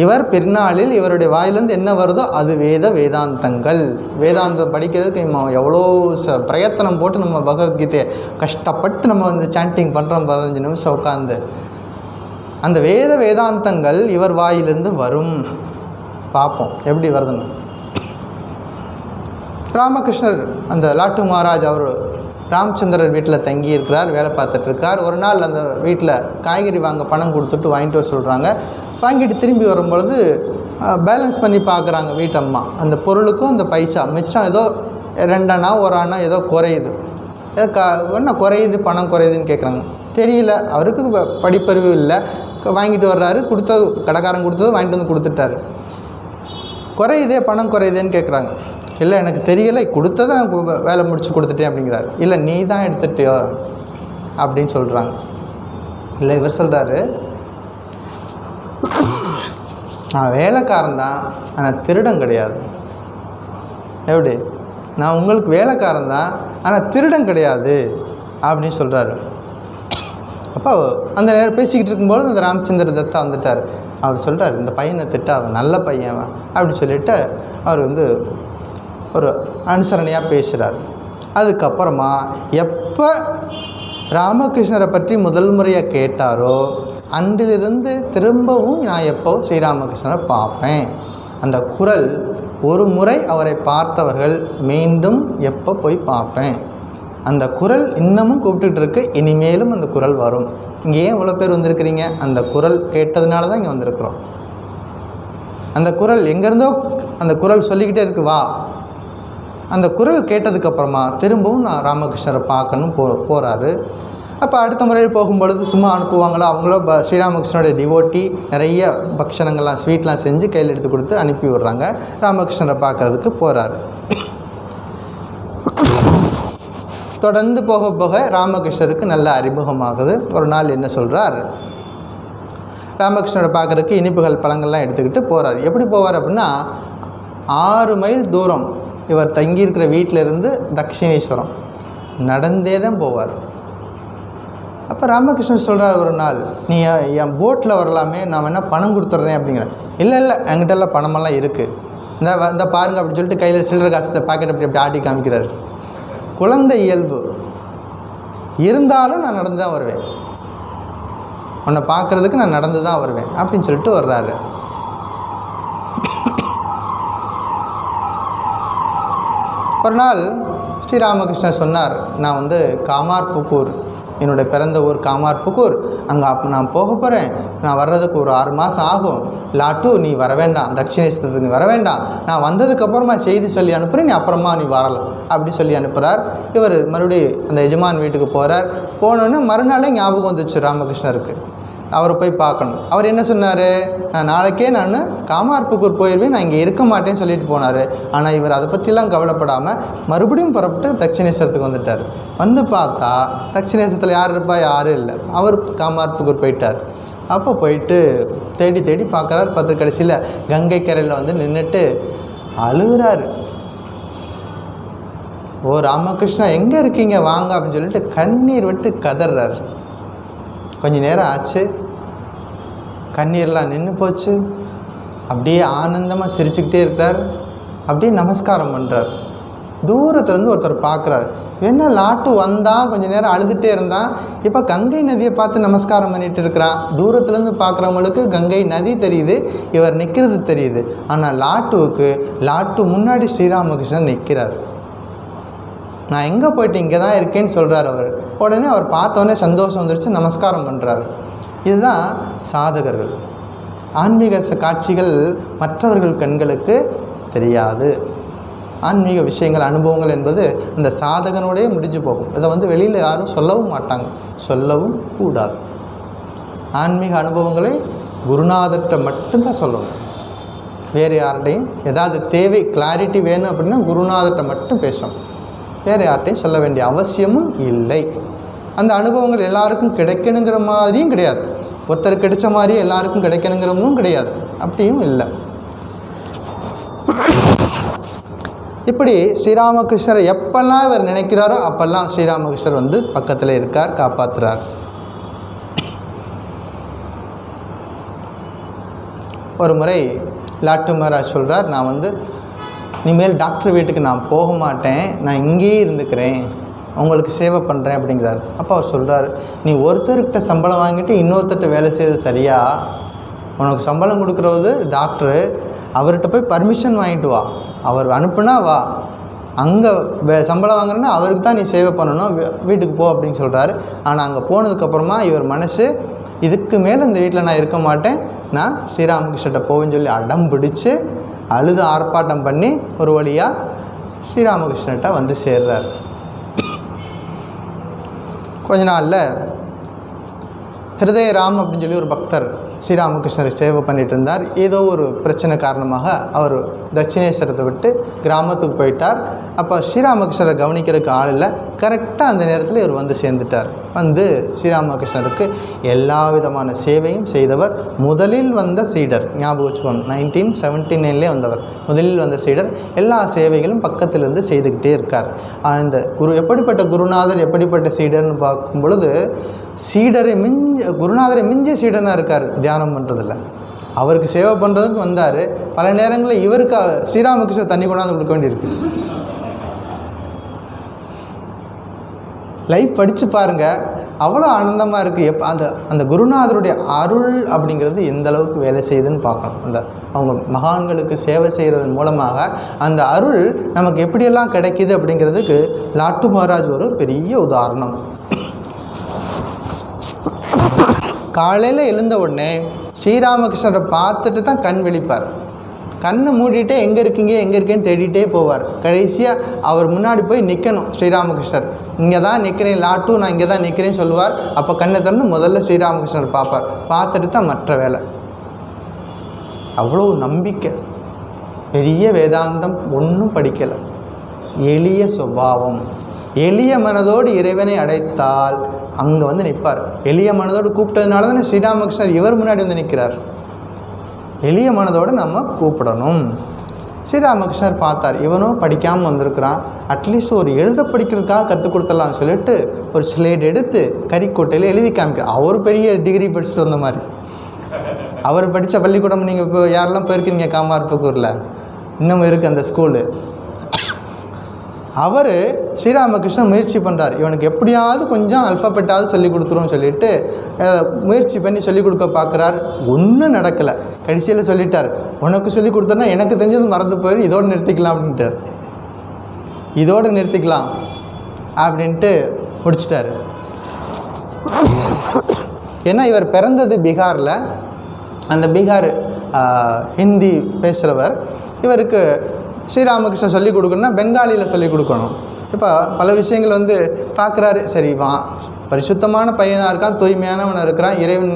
இவர் பின்னாளில் இவருடைய வாயிலிருந்து என்ன வருதோ அது வேதாந்தங்கள். வேதாந்தம் படிக்கிறதுக்கு எவ்வளோ பிரயத்தனம் போட்டு நம்ம பகவத்கீதையை கஷ்டப்பட்டு நம்ம வந்து சாண்டிங் பண்ணுறோம் 15 நிமிஷம் உட்காந்து. அந்த வேதாந்தங்கள் இவர் வாயிலிருந்து வரும். பார்ப்போம் எப்படி வருதுன்னு. ராமகிருஷ்ணர் அந்த லாட்டு மகாராஜ் அவர் ராமச்சந்திரர் வீட்டில் தங்கி இருக்கிறார், வேலை பார்த்துட்ருக்கார். ஒரு நாள் அந்த வீட்டில் காய்கறி வாங்க பணம் கொடுத்துட்டு வாங்கிட்டு வர சொல்கிறாங்க. வாங்கிட்டு திரும்பி வரும்பொழுது பேலன்ஸ் பண்ணி பார்க்குறாங்க வீட்டம்மா. அந்த பொருளுக்கும் அந்த பைசா மிச்சம் ஏதோ 2 அணா 1 அணா ஏதோ குறையுது. என்ன குறையுது, பணம் குறையுதுன்னு கேட்குறாங்க. தெரியல, அவருக்கு படிப்பறிவு இல்லை. வாங்கிட்டு வர்றாரு, கொடுத்தது கடைக்காரன் கொடுத்தது வாங்கிட்டு வந்து கொடுத்துட்டாரு. குறையுதே, பணம் குறையுதேன்னு கேட்குறாங்க. இல்லை எனக்கு தெரியலை, கொடுத்ததை நான் வேலை முடிச்சு கொடுத்துட்டேன் அப்படிங்கிறார். இல்லை நீ தான் எடுத்துட்டியோ அப்படின்னு சொல்கிறாங்க. இல்லை இவர் சொல்கிறாரு, நான் வேலைக்காரன் தான், ஆனால் திருடன் கிடையாது. எப்படி, நான் உங்களுக்கு வேலைக்காரன் தான் ஆனால் திருடன் கிடையாது அப்படின்னு சொல்கிறாரு. அப்போ அந்த நேரம் பேசிக்கிட்டு இருக்கும்போது அந்த ராமச்சந்திர தத்தா வந்துட்டார். அவர் சொல்கிறார், இந்த பையனை அவன் நல்ல பையன் அப்படின்னு சொல்லிவிட்டு அவர் வந்து ஒரு அனுசரணையாக பேசுகிறார். அதுக்கப்புறமா எப்போ ராமகிருஷ்ணரை பற்றி முதல் முறையாக கேட்டாரோ அன்றிலிருந்து திரும்பவும் நான் எப்போ ஸ்ரீராமகிருஷ்ணரை பார்ப்பேன். அந்த குரல், ஒரு முறை அவரை பார்த்தவர்கள் மீண்டும் எப்போ போய் பார்ப்பேன். அந்த குரல் இன்னமும் கூப்பிட்டுட்டு இருக்கு. இனிமேலும் அந்த குரல் வரும். இங்கே ஏன் இவ்வளோ பேர் வந்திருக்கிறீங்க? அந்த குரல் கேட்டதுனால தான் இங்கே வந்திருக்கிறோம். அந்த குரல் எங்கேருந்தோ அந்த குரல் சொல்லிக்கிட்டே இருக்கு, வா. அந்த குரல் கேட்டதுக்கப்புறமா திரும்பவும் நான் ராமகிருஷ்ணரை பார்க்கணும் போகிறாரு. அப்போ அடுத்த முறையில் போகும்பொழுது சும்மா அனுப்புவாங்களோ, அவங்களோ ஸ்ரீராமகிருஷ்ணனுடைய டிவோட்டி நிறைய பக்ஷணங்கள்லாம் ஸ்வீட்லாம் செஞ்சு கையில் எடுத்து கொடுத்து அனுப்பி விடுறாங்க. ராமகிருஷ்ணரை பார்க்கறதுக்கு போகிறாரு. தொடர்ந்து போக போக ராமகிருஷ்ணருக்கு நல்ல அறிமுகமாகுது. ஒரு நாள் என்ன சொல்கிறார், ராமகிருஷ்ணரை பார்க்குறதுக்கு இனிப்புகள் பழங்கள்லாம் எடுத்துக்கிட்டு போகிறார். எப்படி போவார் அப்படின்னா, 6 மைல் தூரம் இவர் தங்கியிருக்கிற வீட்டிலேருந்து தட்சிணேஸ்வரம் நடந்தே தான் போவார். அப்போ ராமகிருஷ்ணன் சொல்கிறார், ஒரு நாள் நீ என் போட்டில் வரலாமே, நான் வேணால் பணம் கொடுத்துட்றேன் அப்படிங்கிறேன். இல்லை என்கிட்டலாம் பணமெல்லாம் இருக்குது, இந்த பாருங்க அப்படின்னு சொல்லிட்டு கையில் சில்லறை காசு பாக்கெட் அப்படி ஆட்டி காமிக்கிறார். குழந்தை இயல்பு இருந்தாலும் நான் நடந்து தான் வருவேன், உன்னை பார்க்குறதுக்கு நான் நடந்து தான் வருவேன் அப்படின்னு சொல்லிட்டு வர்றாரு. ஒரு நாள் ஸ்ரீராமகிருஷ்ணர் சொன்னார், நான் வந்து காமார்புக்கூர், என்னுடைய பிறந்த ஊர் காமார்புக்கூர், அங்கே நான் போக போகிறேன். நான் வர்றதுக்கு ஒரு 6 மாதம் ஆகும். லாட்டு நீ வர வேண்டாம், தட்சிணேஸ்வரத்துக்கு நீ வர வேண்டாம், நான் வந்ததுக்கப்புறமா செய்தி சொல்லி அனுப்புகிறேன், நீ அப்புறமா நீ வரலாம் அப்படி சொல்லி அனுப்புகிறார். இவர் மறுபடியும் அந்த எஜமான் வீட்டுக்கு போகிறார். போனோன்னே மறுநாளே ஞாபகம் வந்துச்சு ராமகிருஷ்ணருக்கு, அவரை போய் பார்க்கணும். அவர் என்ன சொன்னார், நாளைக்கே நான் காமார்புக்கூர் போயிடுவேன், நான் இங்கே இருக்க மாட்டேன்னு சொல்லிட்டு போனார். ஆனால் இவர் அதை பற்றிலாம் கவலைப்படாமல் மறுபடியும் புறப்பட்டு தட்சிணேஸ்வரத்துக்கு வந்துட்டார். வந்து பார்த்தா தட்சிணேஸ்வரத்தில் யார் இருப்பா, யாரும் இல்லை. அவர் காமார்புக்கூர் போயிட்டார். அப்போ போயிட்டு தேடி தேடி பார்க்குறாரு. பார்த்து கடைசியில் கங்கை கரையில் வந்து நின்றுட்டு அழுகிறாரு. ஓ ராமகிருஷ்ணா எங்கே இருக்கீங்க வாங்க அப்படின்னு சொல்லிட்டு கண்ணீர் விட்டு கதறாரு. கொஞ்ச நேரம் ஆச்சு, கண்ணீர்லாம் நின்று போச்சு. அப்படியே ஆனந்தமாக சிரிச்சுக்கிட்டே இருக்கிறார். அப்படியே நமஸ்காரம் பண்ணுறார். தூரத்துலேருந்து ஒருத்தர் பார்க்குறாரு, என்ன லாட்டு வந்தான் கொஞ்சம் நேரம் அழுதுகிட்டே இருந்தான், இப்போ கங்கை நதியை பார்த்து நமஸ்காரம் பண்ணிகிட்டு இருக்கிறான். தூரத்துலேருந்து பார்க்குறவங்களுக்கு கங்கை நதி தெரியுது, இவர் நிற்கிறது தெரியுது. ஆனால் லாட்டு முன்னாடி ஸ்ரீராமகிருஷ்ணன் நிற்கிறார். நான் எங்கே போயிட்டு இங்கே தான் இருக்கேன்னு சொல்கிறார் அவர். உடனே அவர் பார்த்தோன்னே சந்தோஷம் வந்துடுச்சு, நமஸ்காரம் பண்ணுறாரு. இதுதான் சாதகர்கள். ஆன்மீக காட்சிகள் மற்றவர்கள் கண்களுக்கு தெரியாது. ஆன்மீக விஷயங்கள் அனுபவங்கள் என்பது அந்த சாதகனோடே முடிஞ்சு போகும். இதை வந்து வெளியில் யாரும் சொல்லவும் மாட்டாங்க, சொல்லவும் கூடாது. ஆன்மீக அனுபவங்களை குருநாதர்கிட்ட மட்டும்தான் சொல்லணும். வேறு யார்கிட்டையும் ஏதாவது தேவை கிளாரிட்டி வேணும் அப்படின்னா குருநாதர்கிட்ட மட்டும் பேசணும். வேறு யார்கிட்டையும் சொல்ல வேண்டிய அவசியமும் இல்லை. அந்த அனுபவங்கள் எல்லாருக்கும் கிடைக்கணுங்கிற மாதிரியும் கிடையாது. ஒருத்தர் கிடைச்ச மாதிரியே எல்லாருக்கும் கிடைக்கணுங்கிறதும் கிடையாது, அப்படியும் இல்லை. இப்படி ஸ்ரீராமகிருஷ்ணரை எப்பெல்லாம் இவர் நினைக்கிறாரோ அப்பெல்லாம் ஸ்ரீராமகிருஷ்ணர் வந்து பக்கத்தில் இருக்கார், காப்பாற்றுறார். ஒரு முறை லாட்டு மகாராஜ் சொல்கிறார், நான் வந்து இனிமேல் டாக்டர் வீட்டுக்கு நான் போக மாட்டேன், நான் இங்கேயே இருந்துக்கிறேன், உங்களுக்கு சேவை பண்ணுறேன் அப்படிங்கிறார். அப்போ அவர் சொல்கிறார், நீ ஒருத்தர்கிட்ட சம்பளம் வாங்கிட்டு இன்னொருத்தர்கிட்ட வேலை செய்கிறது சரியா? உனக்கு சம்பளம் கொடுக்குறது டாக்டரு, அவர்கிட்ட போய் பர்மிஷன் வாங்கிட்டு வா, அவர் அனுப்புனா வா, அங்கே சம்பளம் வாங்குறேன்னா அவருக்கு தான் நீ சேவை பண்ணணும், வீட்டுக்கு போ அப்படின்னு சொல்கிறாரு. ஆனால் அங்கே போனதுக்கப்புறமா இவர் மனசு, இதுக்கு மேலே இந்த வீட்டில் நான் இருக்க மாட்டேன், நான் ஸ்ரீராமகிருஷ்ணர்கிட்ட போவேன்னு சொல்லி அடம் பிடிச்சு அழுது ஆர்ப்பாட்டம் பண்ணி ஒரு வழியாக ஸ்ரீராமகிருஷ்ணர்கிட்ட வந்து சேர்றார். கொஞ்ச நாளில் ஹிருதயராம் அப்படின்னு சொல்லி ஒரு பக்தர் ஸ்ரீராமகிருஷ்ணரை சேவை பண்ணிகிட்டு இருந்தார். ஏதோ ஒரு பிரச்சனை காரணமாக அவர் தட்சிணேஸ்வரத்தை விட்டு கிராமத்துக்கு போயிட்டார். அப்போ ஸ்ரீராமகிருஷ்ணரை கவனிக்கிறதுக்கு ஆள் இல்லை. கரெக்டாக அந்த நேரத்தில் இவர் வந்து சேர்ந்துட்டார். வந்து ஸ்ரீராமகிருஷ்ணருக்கு எல்லா விதமான சேவையும் செய்தவர். முதலில் வந்த சீடர், ஞாபகம் வச்சுக்கோங்க, 1979 வந்தவர், முதலில் வந்த சீடர். எல்லா சேவைகளும் பக்கத்திலிருந்து செய்துக்கிட்டே இருக்கார். இந்த எப்படிப்பட்ட குருநாதர், எப்படிப்பட்ட சீடர்னு பார்க்கும் பொழுது, குருநாதரை மிஞ்சிய சீடனாக இருக்கார். தியானம் பண்ணுறதில்ல அவருக்கு சேவை பண்ணுறதுக்கு வந்தார். பல நேரங்களில் இவருக்கு ஸ்ரீராமகிருஷ்ணர் தண்ணி கொண்டாந்து கொடுக்க வேண்டியிருக்கு. லைஃப் படித்து பாருங்கள், அவ்வளோ ஆனந்தமாக இருக்குது. அந்த குருநாதருடைய அருள் அப்படிங்கிறது எந்த அளவுக்கு வேலை செய்யுதுன்னு பார்க்கணும். அவங்க மகான்களுக்கு சேவை செய்கிறதன் மூலமாக அந்த அருள் நமக்கு எப்படியெல்லாம் கிடைக்கிது அப்படிங்கிறதுக்கு லாட்டு மகாராஜ் ஒரு பெரிய உதாரணம். காலையில் எழுந்த உடனே ஸ்ரீராமகிருஷ்ணரை பார்த்துட்டு தான் கண் விழிப்பார். கண்ணை மூடிட்டே எங்கே இருக்கேன்னு தேடிட்டே போவார். கடைசியாக அவர் முன்னாடி போய் நிற்கணும் ஸ்ரீராமகிருஷ்ணர். இங்கே தான் நிற்கிறேன் லாட்டு, நான் இங்கே தான் நிற்கிறேன்னு சொல்லுவார். அப்போ கண்ணை திறந்து முதல்ல ஸ்ரீராமகிருஷ்ணர் பார்ப்பார். பார்த்துட்டு தான் மற்ற வேலை. அவ்வளோ நம்பிக்கை. பெரிய வேதாந்தம் ஒன்றும் படிக்கலை, எளிய சுபாவம். எளிய மனதோடு இறைவனை அடைத்தால் அங்கே வந்து நிற்பார். எளிய மனதோடு கூப்பிட்டதுனால தானே ஸ்ரீராமகிருஷ்ணர் இவர் முன்னாடி வந்து நிற்கிறார். எளிய மனதோடு நம்ம கூப்பிடணும். ஸ்ரீராமகிருஷ்ணர் பார்த்தார், இவனும் படிக்காமல் வந்திருக்கிறான், அட்லீஸ்ட் ஒரு எழுத படிக்கிறதுக்காக கற்றுக் கொடுத்துடலாம்னு சொல்லிட்டு ஒரு ஸ்லேட் எடுத்து கறிக்கோட்டையில் எழுதி காமிக்கிறார். அவர் பெரிய டிகிரி படிச்சுட்டு வந்த மாதிரி. அவர் படித்த பள்ளிக்கூடம் நீங்கள் இப்போ யாரெல்லாம் போயிருக்கீங்க, காமார்புக்கூரில் இன்னும் இருக்குது அந்த ஸ்கூலு. அவர் ஸ்ரீராமகிருஷ்ணன் முயற்சி பண்ணுறார், இவனுக்கு எப்படியாவது கொஞ்சம் அல்ஃபாபெட்டாவது சொல்லிக் கொடுத்துருவோம்னு சொல்லிட்டு முயற்சி பண்ணி சொல்லிக் கொடுக்க பார்க்குறார். ஒன்றும் நடக்கலை. கடைசியில் சொல்லிட்டார், உனக்கு சொல்லிக் கொடுத்தோன்னா எனக்கு தெரிஞ்சது மறந்து போயிடும், இதோடு நிறுத்திக்கலாம் அப்படின்ட்டு, இதோடு நிறுத்திக்கலாம் அப்படின்ட்டு முடிச்சிட்டார். ஏன்னா இவர் பிறந்தது பீகாரில். அந்த பீகார் ஹிந்தி பேசுகிறவர். இவருக்கு ஸ்ரீராமகிருஷ்ணன் சொல்லிக் கொடுக்கணுன்னா பெங்காலியில் சொல்லிக் கொடுக்கணும். இப்போ பல விஷயங்கள் வந்து பார்க்குறாரு. சரி, பரிசுத்தமான பையனாக இருக்கான், தூய்மையானவனாக இருக்கிறான், இறைவன்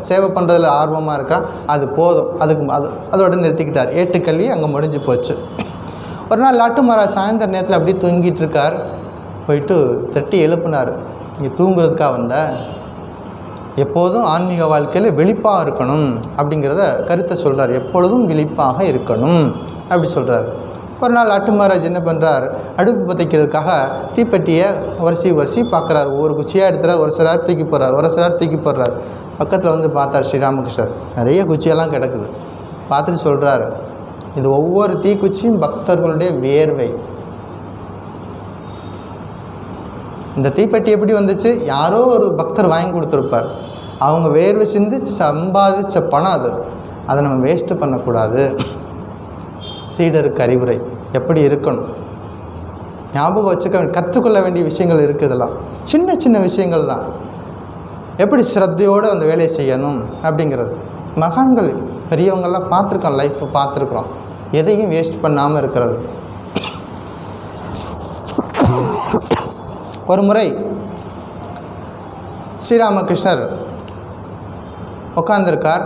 சேவை பண்ணுறதுல ஆர்வமாக இருக்கான், அது போதும், அதோட நிறுத்திக்கிட்டார். ஏட்டுக்கல்வி அங்கே முடிஞ்சு போச்சு. ஒரு நாள் லாட்டு மகாராஜ் சாயந்தர நேரத்தில் அப்படியே தூங்கிட்டு இருக்கார். போயிட்டு தட்டி எழுப்புனார், இங்கே தூங்குறதுக்காக வந்த, எப்போதும் ஆன்மீக வாழ்க்கையில் விழிப்பாக இருக்கணும் அப்படிங்கிறத கருத்தை சொல்கிறார். எப்பொழுதும் விழிப்பாக இருக்கணும் அப்படி சொல்கிறார். ஒரு நாள் லாட்டு மகாராஜ் என்ன பண்ணுறார், அடுப்பு பற்றிக்கிறதுக்காக தீப்பெட்டியை வரிசை பார்க்குறாரு. ஒவ்வொரு குச்சியாக எடுத்துகிறார், ஒரு சிலர் தூக்கி போடுறார். பக்கத்தில் வந்து பார்த்தார் ஸ்ரீராமகிருஷ்ணர், நிறைய குச்சியெல்லாம் கிடக்குது. பார்த்துட்டு சொல்கிறார், இது ஒவ்வொரு தீக்குச்சியும் பக்தர்களுடைய வேர்வை. இந்த தீப்பெட்டி எப்படி வந்துச்சு, யாரோ ஒரு பக்தர் வாங்கி கொடுத்துருப்பார். அவங்க வேர்வை சிந்தி சம்பாதிச்ச பணம் அது, அதை நம்ம வேஸ்ட்டு பண்ணக்கூடாது. சீடருக்கு அறிவுரை எப்படி இருக்கணும், ஞாபகம் வச்சுக்க கற்றுக்கொள்ள வேண்டிய விஷயங்கள் இருக்குது. இதெல்லாம் சின்ன சின்ன விஷயங்கள் தான். எப்படி ஸ்ரத்தையோடு அந்த வேலையை செய்யணும் அப்படிங்கிறது மகான்கள் பெரியவங்கள்லாம் பார்த்துருக்கோம், லைஃப்பை பார்த்துருக்குறோம். எதையும் வேஸ்ட் பண்ணாமல் இருக்கிறது. ஒரு முறை ஸ்ரீராமகிருஷ்ணர் உட்கார்ந்துருக்கார்.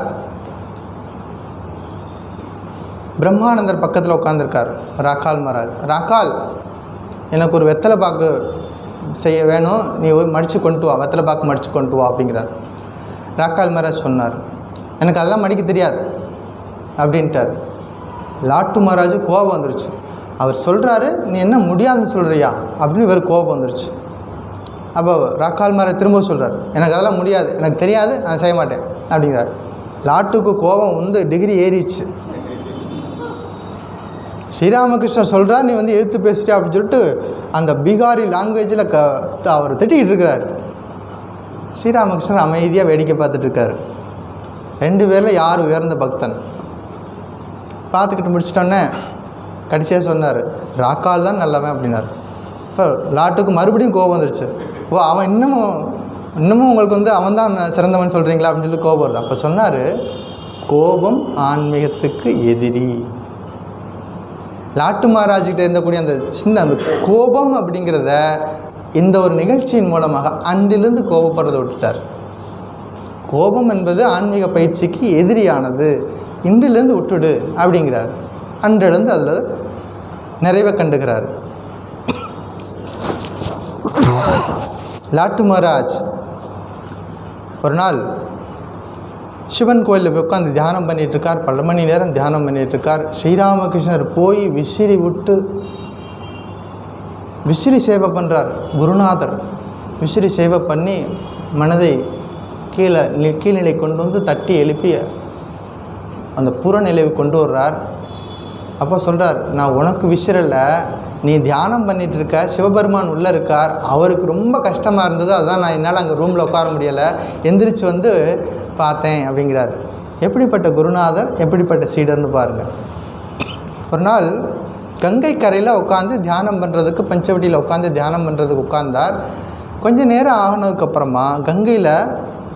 பிரம்மானந்தர் பக்கத்தில் உட்காந்துருக்கார். ராக்கால் மகாராஜ், ராக்கால் எனக்கு ஒரு வெத்தலை பாக்கு செய்ய வேணும், நீ மடித்து கொண்டு வா, வெத்தலை பாக்கு மடித்து கொண்டு வா அப்படிங்கிறார். ராக்கால் மகாராஜ் சொன்னார், எனக்கு அதெல்லாம் மடிக்க தெரியாது அப்படின்ட்டார். லாட்டு மகாராஜு கோபம் வந்துருச்சு. அவர் சொல்கிறாரு, நீ என்ன முடியாதுன்னு சொல்கிறியா அப்படின்னு இவர் கோபம் வந்துருச்சு. அப்போ ராக்கால் மகாராஜ் திரும்ப சொல்கிறார், எனக்கு அதெல்லாம் முடியாது, எனக்கு தெரியாது, நான் செய்ய மாட்டேன் அப்படிங்கிறார். லாட்டுக்கு கோபம் வந்து டிகிரி ஏறிடுச்சு. ஸ்ரீராமகிருஷ்ணர் சொல்கிறார், நீ வந்து எதிர்த்து பேசுறியா அப்படின்னு சொல்லிட்டு அந்த பீகாரி லாங்குவேஜில் அவர் திட்டிகிட்டு இருக்கிறார். ஸ்ரீராமகிருஷ்ணர் அமைதியாக வேடிக்கை பார்த்துட்டு இருக்கார். 2 பேரில் யார் உயர்ந்த பக்தன் பார்த்துக்கிட்டு முடிச்சிட்டோன்னே கடைசியாக சொன்னார், ராக்கால் தான் நல்லவன் அப்படின்னார். இப்போ லாட்டுக்கு மறுபடியும் கோபம் வந்துருச்சு. ஓ, அவன் இன்னமும் உங்களுக்கு வந்து அவன் தான் சிறந்தவன் சொல்கிறீங்களா அப்படின்னு சொல்லி கோபம் வருது. அப்போ சொன்னார், கோபம் ஆன்மீகத்துக்கு எதிரி. லாட்டு மகாராஜ்கிட்ட இருந்தக்கூடிய அந்த கோபம் அப்படிங்கிறத இந்த ஒரு நிகழ்ச்சியின் மூலமாக அன்றிலிருந்து கோபப்படுறதை விட்டுட்டார். கோபம் என்பது ஆன்மீக பயிற்சிக்கு எதிரியானது, இன்றிலிருந்து விட்டுடு அப்படிங்கிறார். அன்றிலிருந்து அதில் நிறைவை கண்டுகிறார். லாட்டு மகாராஜ் ஒரு நாள் சிவன் கோயிலில் போய் உட்காந்து தியானம் பண்ணிகிட்ருக்கார். பல மணி நேரம் தியானம் பண்ணிகிட்ருக்கார். ஸ்ரீராமகிருஷ்ணர் போய் விசிறி விட்டு விசிறி சேவை பண்ணுறார். குருநாதர் விசிறி சேவை பண்ணி மனதை கீழ்நிலை கொண்டு வந்து தட்டி எழுப்பி அந்த புறநிலைவை கொண்டு வர்றார். அப்போ சொல்கிறார், நான் உனக்கு விசிறலை, நீ தியானம் பண்ணிகிட்டு இருக்க, சிவபெருமான் உள்ளே இருக்கார், அவருக்கு ரொம்ப கஷ்டமாக இருந்தது, அதுதான் நான் என்னால் அங்கே ரூமில் உட்கார முடியலை, எந்திரிச்சு வந்து பார்த்தேன் அப்படிங்கிறார். எப்படிப்பட்ட குருநாதர், எப்படிப்பட்ட சீடர்னு பாருங்கள். ஒரு நாள் கங்கை கரையில் உட்காந்து தியானம் பண்ணுறதுக்கு, பஞ்சவட்டியில் உட்காந்து தியானம் பண்ணுறதுக்கு உட்கார்ந்தார். கொஞ்சம் நேரம் ஆகினதுக்கப்புறமா கங்கையில்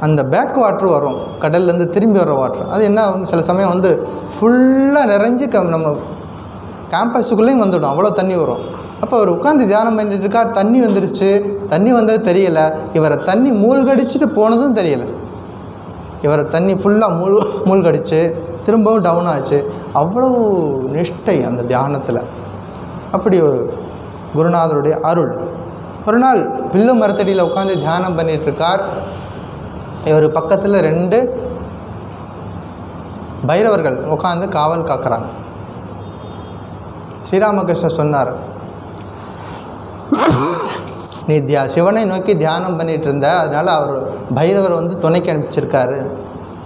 அந்த பேக் வாட்ரு வரும், கடல்லேருந்து திரும்பி வர வாட்ரு. அது என்ன சில சமயம் வந்து ஃபுல்லாக நிறைஞ்சு நம்ம கேம்பஸுக்குள்ளேயும் வந்துடும், அவ்வளோ தண்ணி வரும். அப்போ அவர் உட்காந்து தியானம் பண்ணிட்டு இருக்கார். தண்ணி வந்துருச்சு. தண்ணி வந்தது தெரியலை, இவரை தண்ணி மூழ்கடிச்சிட்டு போனதும் தெரியலை. இவரை தண்ணி ஃபுல்லாக மூழ்கடிச்சு திரும்பவும் டவுன் ஆச்சு. அவ்வளோ நிஷ்டை அந்த தியானத்தில். அப்படி குருநாதருடைய அருள். ஒரு நாள் வில்லு மரத்தடியில் உட்காந்து தியானம் பண்ணிகிட்ருக்கார். இவர் பக்கத்தில் 2 பைரவர்கள் உட்காந்து காவல் காக்கிறாங்க. ஸ்ரீராமகிருஷ்ணர் சொன்னார், நீ சிவனை நோக்கி தியானம் பண்ணிகிட்டு இருந்த, அதனால் அவர் பைரவர் வந்து துணைக்கு அனுப்பிச்சிருக்காரு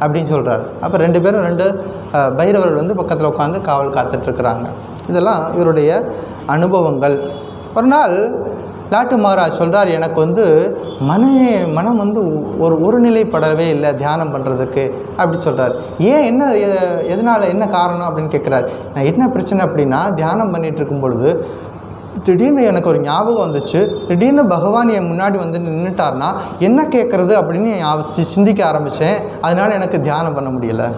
அப்படின்னு சொல்கிறார். அப்போ 2 பேரும் 2 பைரவர்கள் வந்து பக்கத்தில் உட்காந்து காவல் காத்துட்ருக்குறாங்க. இதெல்லாம் இவருடைய அனுபவங்கள். ஒரு நாள் லாட்டு மகாராஜ் சொல்கிறார், எனக்கு வந்து மனம் வந்து ஒரு நிலைப்படவே இல்லை தியானம் பண்ணுறதுக்கு அப்படி சொல்கிறார். ஏன், என்ன, எதனால், என்ன காரணம் அப்படின்னு கேட்குறாரு. நான் என்ன பிரச்சனை அப்படின்னா, தியானம் பண்ணிகிட்டு இருக்கும் பொழுது திடீர்னு எனக்கு ஒரு ஞாபகம் வந்துச்சு. திடீர்னு பகவான் என் முன்னாடி வந்து நின்றுட்டார்னா என்ன கேட்குறது அப்படின்னு சிந்திக்க ஆரம்பித்தேன். அதனால் எனக்கு தியானம் பண்ண முடியலை.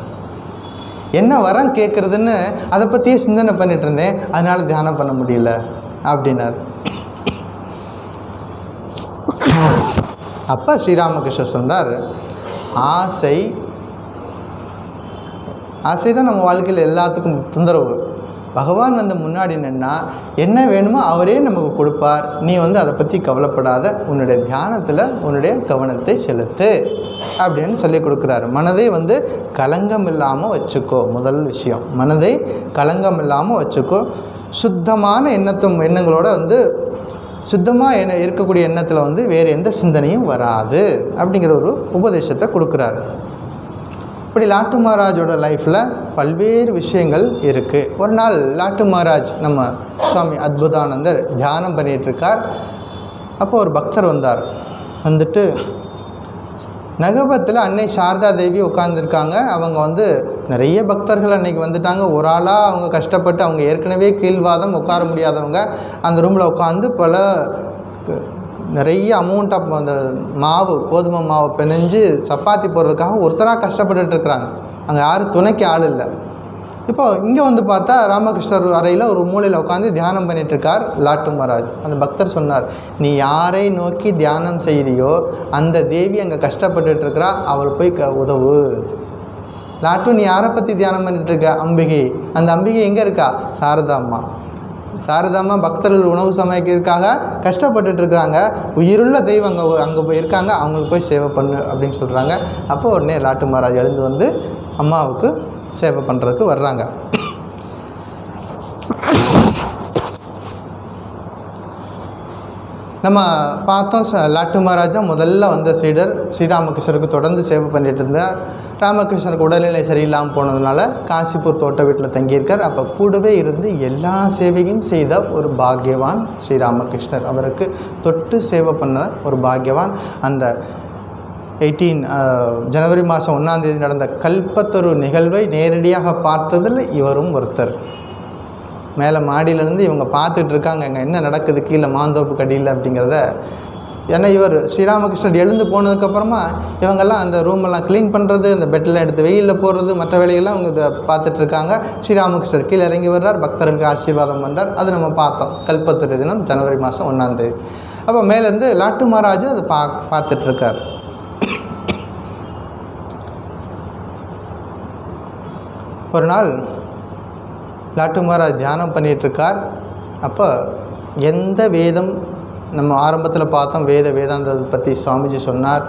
என்ன வரம் கேட்குறதுன்னு அதை பற்றியே சிந்தனை பண்ணிகிட்டு இருந்தேன், அதனால் தியானம் பண்ண முடியல அப்படின்னார். அப்போ ஸ்ரீராமகிருஷ்ணர் சொன்னார், ஆசை தான் நம்ம வாழ்க்கையில் எல்லாத்துக்கும் தொந்தரவு. பகவான் வந்து முன்னாடி நின்னா என்ன வேணுமோ அவரே நமக்கு கொடுப்பார். நீ வந்து அதை பற்றி கவலைப்படாத, உன்னுடைய தியானத்தில் உன்னுடைய கவனத்தை செலுத்து அப்படின்னு சொல்லி கொடுக்குறாரு. மனதை வந்து கலங்கம் இல்லாமல் வச்சுக்கோ. முதல் விஷயம், மனதை கலங்கம் இல்லாமல் வச்சுக்கோ. சுத்தமான எண்ணங்களோட வந்து சுத்தமாக இருக்கக்கூடிய எண்ணத்தில் வந்து வேறு எந்த சிந்தனையும் வராது அப்படிங்கிற ஒரு உபதேசத்தை கொடுக்குறாரு. இப்படி லாட்டு மகாராஜோட லைஃப்பில் பல்வேறு விஷயங்கள் இருக்குது. ஒரு நாள் லாட்டு மகாராஜ் நம்ம சுவாமி அத்புதானந்தர் தியானம் பண்ணிகிட்ருக்கார். அப்போ ஒரு பக்தர் வந்தார். வந்துட்டு நகபத்தில் அன்னை சாரதா தேவி உட்காந்துருக்காங்க. அவங்க வந்து நிறைய பக்தர்கள் அன்றைக்கி வந்துட்டாங்க. ஒரு ஆளாக அவங்க கஷ்டப்பட்டு, அவங்க ஏற்கனவே கீழ்வாதம், உட்கார முடியாதவங்க அந்த ரூமில் உட்காந்து நிறைய அமௌண்ட் ஆஃப் அந்த கோதுமை மாவு பிணைஞ்சு சப்பாத்தி போடுறதுக்காக ஒருத்தராக கஷ்டப்பட்டுருக்குறாங்க. அங்கே யாரும் துணைக்கு ஆள் இல்லை. இப்போ இங்கே வந்து பார்த்தா ராமகிருஷ்ணர் அறையில் ஒரு மூலையில் உட்காந்து தியானம் பண்ணிகிட்ருக்கார் லாட்டு மகாராஜ். அந்த பக்தர் சொன்னார், நீ யாரை நோக்கி தியானம் செய்கிறியோ அந்த தேவி அங்கே கஷ்டப்பட்டுருக்கிறா, அவள் போய் உதவு. லாட்டு, நீ யாரை பற்றி தியானம் பண்ணிகிட்ருக்க? அம்பிகை. அந்த அம்பிகை எங்கே இருக்கா? சாரதா அம்மா. சாரதாம்மா பக்தர்கள் உணவு சமைக்கிறதுக்காக கஷ்டப்பட்டுட்ருக்குறாங்க, உயிருள்ள தெய்வம் அங்கே போய் இருக்காங்க, அவங்களுக்கு போய் சேவை பண்ணு அப்படின்னு சொல்கிறாங்க. அப்போ உடனே லாட்டு மகாராஜ் எழுந்து வந்து அம்மாவுக்கு சேவை பண்ணுறதுக்கு வர்றாங்க. நம்ம பார்த்தோம், லாட்டு மகாராஜா முதல்ல வந்த சீடர் ஸ்ரீராமகிருஷ்ணருக்கு தொடர்ந்து சேவை பண்ணிட்டு இருந்தார். ராமகிருஷ்ணருக்கு உடல்நிலை சரியில்லாமல் போனதுனால காசிப்பூர் தோட்ட வீட்டில் தங்கியிருக்கார். அப்போ கூடவே இருந்து எல்லா சேவையும் செய்த ஒரு பாக்யவான் ஸ்ரீராமகிருஷ்ணர். அவருக்கு தொட்டு சேவை பண்ண ஒரு பாக்யவான். அந்த ஜனவரி மாதம் 1ஆம் தேதி நடந்த கல்பத்தரு நிகழ்வை நேரடியாக பார்த்ததில் இவரும் ஒருத்தர். மேலே மாடியிலேருந்து இவங்க பார்த்துட்ருக்காங்க, அங்கே என்ன நடக்குது கீழே மாந்தோப்பு கடியில் அப்படிங்கிறத. ஏன்னா இவர் ஸ்ரீராமகிருஷ்ணர் எழுந்து போனதுக்கப்புறமா இவங்கெல்லாம் அந்த ரூமெல்லாம் க்ளீன் பண்ணுறது, அந்த பெட்டெல்லாம் எடுத்து வெயிலில் போடுறது, மற்ற வேலைகள்லாம் அவங்க இதை பார்த்துட்ருக்காங்க. ஸ்ரீராமகிருஷ்ணர் கீழே இறங்கி வர்றார், பக்தர்களுக்கு ஆசீர்வாதம் பண்ணுறார். அது நம்ம பார்த்தோம் கல்பத்தரு தினம் ஜனவரி மாதம் 1ஆம் தேதி. அப்போ மேலேருந்து லாட்டு மகாராஜ் அதை பார்த்துட்ருக்கார். ஒரு நாள் லாட்டு மகாராஜ் தியானம் பண்ணிகிட்ருக்கார். அப்போ எந்த வேதம் நம்ம ஆரம்பத்தில் பார்த்தோம், வேதாந்தத்தை பற்றி சுவாமிஜி சொன்னார்.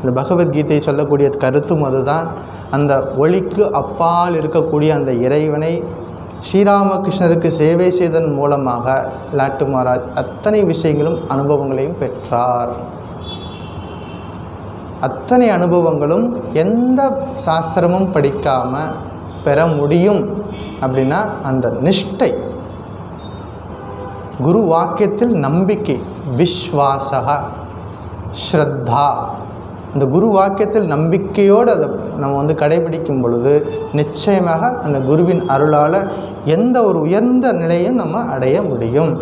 இந்த பகவத்கீதை சொல்லக்கூடிய கருத்தும் அதுதான். அந்த ஒளிக்கு அப்பால் இருக்கக்கூடிய அந்த இறைவனை ஸ்ரீராமகிருஷ்ணருக்கு சேவை செய்ததன் மூலமாக லாட்டு மகாராஜ் அத்தனை விஷயங்களும் அனுபவங்களையும் பெற்றார். அத்தனை அனுபவங்களும் எந்த சாஸ்திரமும் படிக்காமல் பெற முடியும் அப்படின்னா அந்த நிஷ்டை, குரு வாக்கியத்தில் நம்பிக்கை, விஸ்வாசா, ஸ்ரத்தா, இந்த குரு வாக்கியத்தில் நம்பிக்கையோடு அதை நம்ம கடைபிடிக்கும் பொழுது நிச்சயமாக அந்த குருவின் அருளால் எந்த ஒரு உயர்ந்த நிலையும் நம்ம அடைய முடியும்.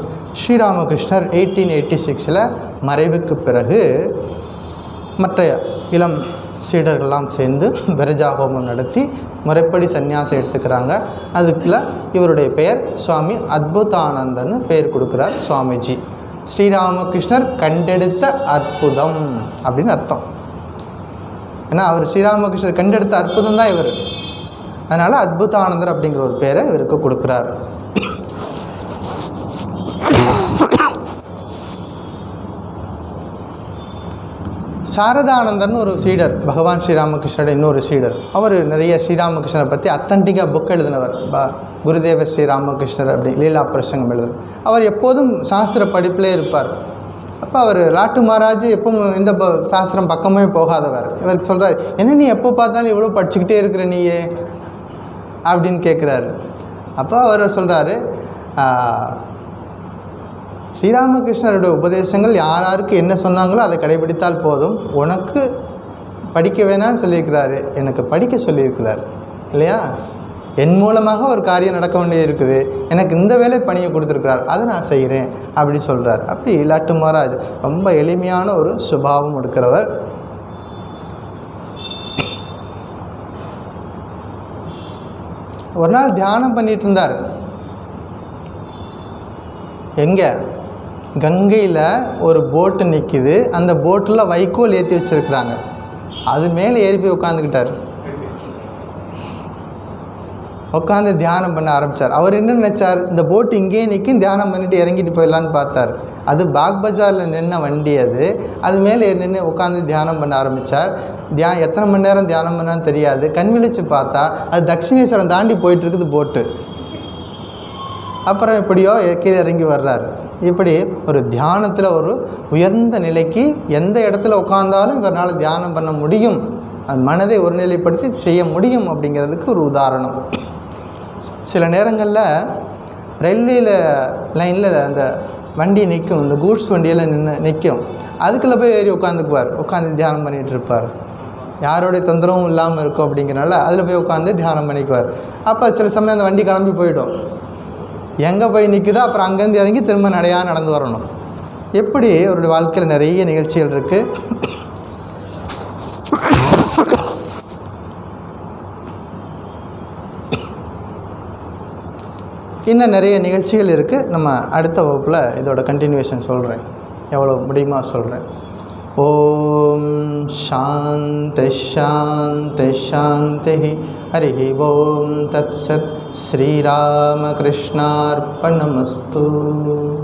ஸ்ரீராமகிருஷ்ணர் 1886 மறைவுக்கு பிறகு மற்ற இளம் சீடர்கள்லாம் சேர்ந்து விரஜா ஹோமம் நடத்தி முறைப்படி சந்நியாசம் எடுத்துக்கிறாங்க. அதுக்குள்ள இவருடைய பெயர் சுவாமி அத்புதானந்தன்னு பெயர் கொடுக்குறார் சுவாமிஜி. ஸ்ரீராமகிருஷ்ணர் கண்டெடுத்த அற்புதம் அப்படின்னு அர்த்தம். ஏன்னா அவர் ஸ்ரீராமகிருஷ்ணர் கண்டெடுத்த அற்புதம் தான் இவர், அதனால் அத்புதானந்தர் அப்படிங்கிற ஒரு பெயரை இவருக்கு கொடுக்குறார். சாரதானந்தர்னு ஒரு சீடர், பகவான் ஸ்ரீராமகிருஷ்ணரோட இன்னொரு சீடர். அவர் நிறைய ஸ்ரீராமகிருஷ்ணரை பற்றி அத்தன்டிக்காக புக் எழுதினவர். குருதேவர் ஸ்ரீராமகிருஷ்ணர் அப்படி லீலா பிரசங்கம் எழுதுனர். அவர் எப்போதும் சாஸ்திர படிப்பிலே இருப்பார். அப்போ அவர் லாட்டு மகாராஜ் எப்பவும் இந்த சாஸ்திரம் பக்கமே போகாதவர். இவருக்கு சொல்கிறார், என்ன நீ எப்போ பார்த்தாலும் இவ்வளோ படிச்சுக்கிட்டே இருக்கிற நீயே அப்படின்னு கேட்குறாரு. அப்போ அவர் சொல்கிறாரு, ஸ்ரீராமகிருஷ்ணருடைய உபதேசங்கள் யாருக்கு என்ன சொன்னாங்களோ அதை கடைபிடித்தால் போதும், உனக்கு படிக்க வேணான்னு சொல்லியிருக்கிறாரு, எனக்கு படிக்க சொல்லியிருக்கிறார் இல்லையா, என் மூலமாக ஒரு காரியம் நடக்க வேண்டியது இருக்குது, எனக்கு இந்த வேலை பணியை கொடுத்துருக்கிறார், அதை நான் செய்கிறேன் அப்படி சொல்கிறார். அப்படி லாட்டு மகாராஜ் ரொம்ப எளிமையான ஒரு சுபாவம் எடுக்கிறவர். ஒரு நாள் தியானம் பண்ணிட்டு இருந்தார். எங்கே? கங்கையில் ஒரு போட்டு நிற்கிது, அந்த போட்டில் வைக்கோல் ஏற்றி வச்சுருக்குறாங்க, அது மேலே ஏறி போய் உட்காந்துக்கிட்டார். உட்காந்து தியானம் பண்ண ஆரம்பித்தார். அவர் என்ன நினச்சார், இந்த போட்டு இங்கேயே நிற்கும், தியானம் பண்ணிவிட்டு இறங்கிட்டு போயிடலான்னு பார்த்தார். அது பாக் பஜாரில் நின்ன வண்டி, அது மேலே நின்று உட்காந்து தியானம் பண்ண ஆரம்பித்தார். எத்தனை மணி நேரம் தியானம் பண்ணான்னு தெரியாது. கண் விழிச்சு பார்த்தா அது தட்சிணேஸ்வரம் தாண்டி போயிட்டுருக்குது போட்டு. அப்புறம் எப்படியோ கீழே இறங்கி வர்றார். இப்படி ஒரு தியானத்தில் ஒரு உயர்ந்த நிலைக்கு எந்த இடத்துல உட்கார்ந்தாலும் இவரால் தியானம் பண்ண முடியும், அது மனதை ஒருநிலைப்படுத்தி செய்ய முடியும் அப்படிங்கிறதுக்கு ஒரு உதாரணம். சில நேரங்களில் ரயில்வேல லைனில் அந்த வண்டி நிற்கும், இந்த கூட்ஸ் வண்டியில் நிற்கும், அதுக்குள்ளே போய் ஏறி உட்காந்துக்குவார், உட்காந்து தியானம் பண்ணிகிட்டு இருப்பார். யாரோடைய தொந்தரவும் இல்லாமல் இருக்கும் அப்படிங்கிறனால அதில் போய் உட்காந்து தியானம் பண்ணிக்குவார். அப்போ சில சமயம் அந்த வண்டி கிளம்பி போயிடும், எங்கே போய் நிற்குதோ அப்புறம் அங்கேருந்து இறங்கி திரும்ப நடையாக நடந்து வரணும். எப்படி அவருடைய வாழ்க்கையில் நிறைய நிகழ்ச்சிகள் இருக்குது. இன்னும் நிறைய நிகழ்ச்சிகள் இருக்குது. நம்ம அடுத்த வகுப்பில் இதோட கண்டினியூவேஷன் சொல்கிறேன், எவ்வளோ முடியுமா சொல்கிறேன். ஓம் சாந்தி ஷாந்தி ஷாந்தி. ஹரி ஓம் தத் சத். ஸ்ரீராமகிருஷ்ணார்ப்பணமஸ்து.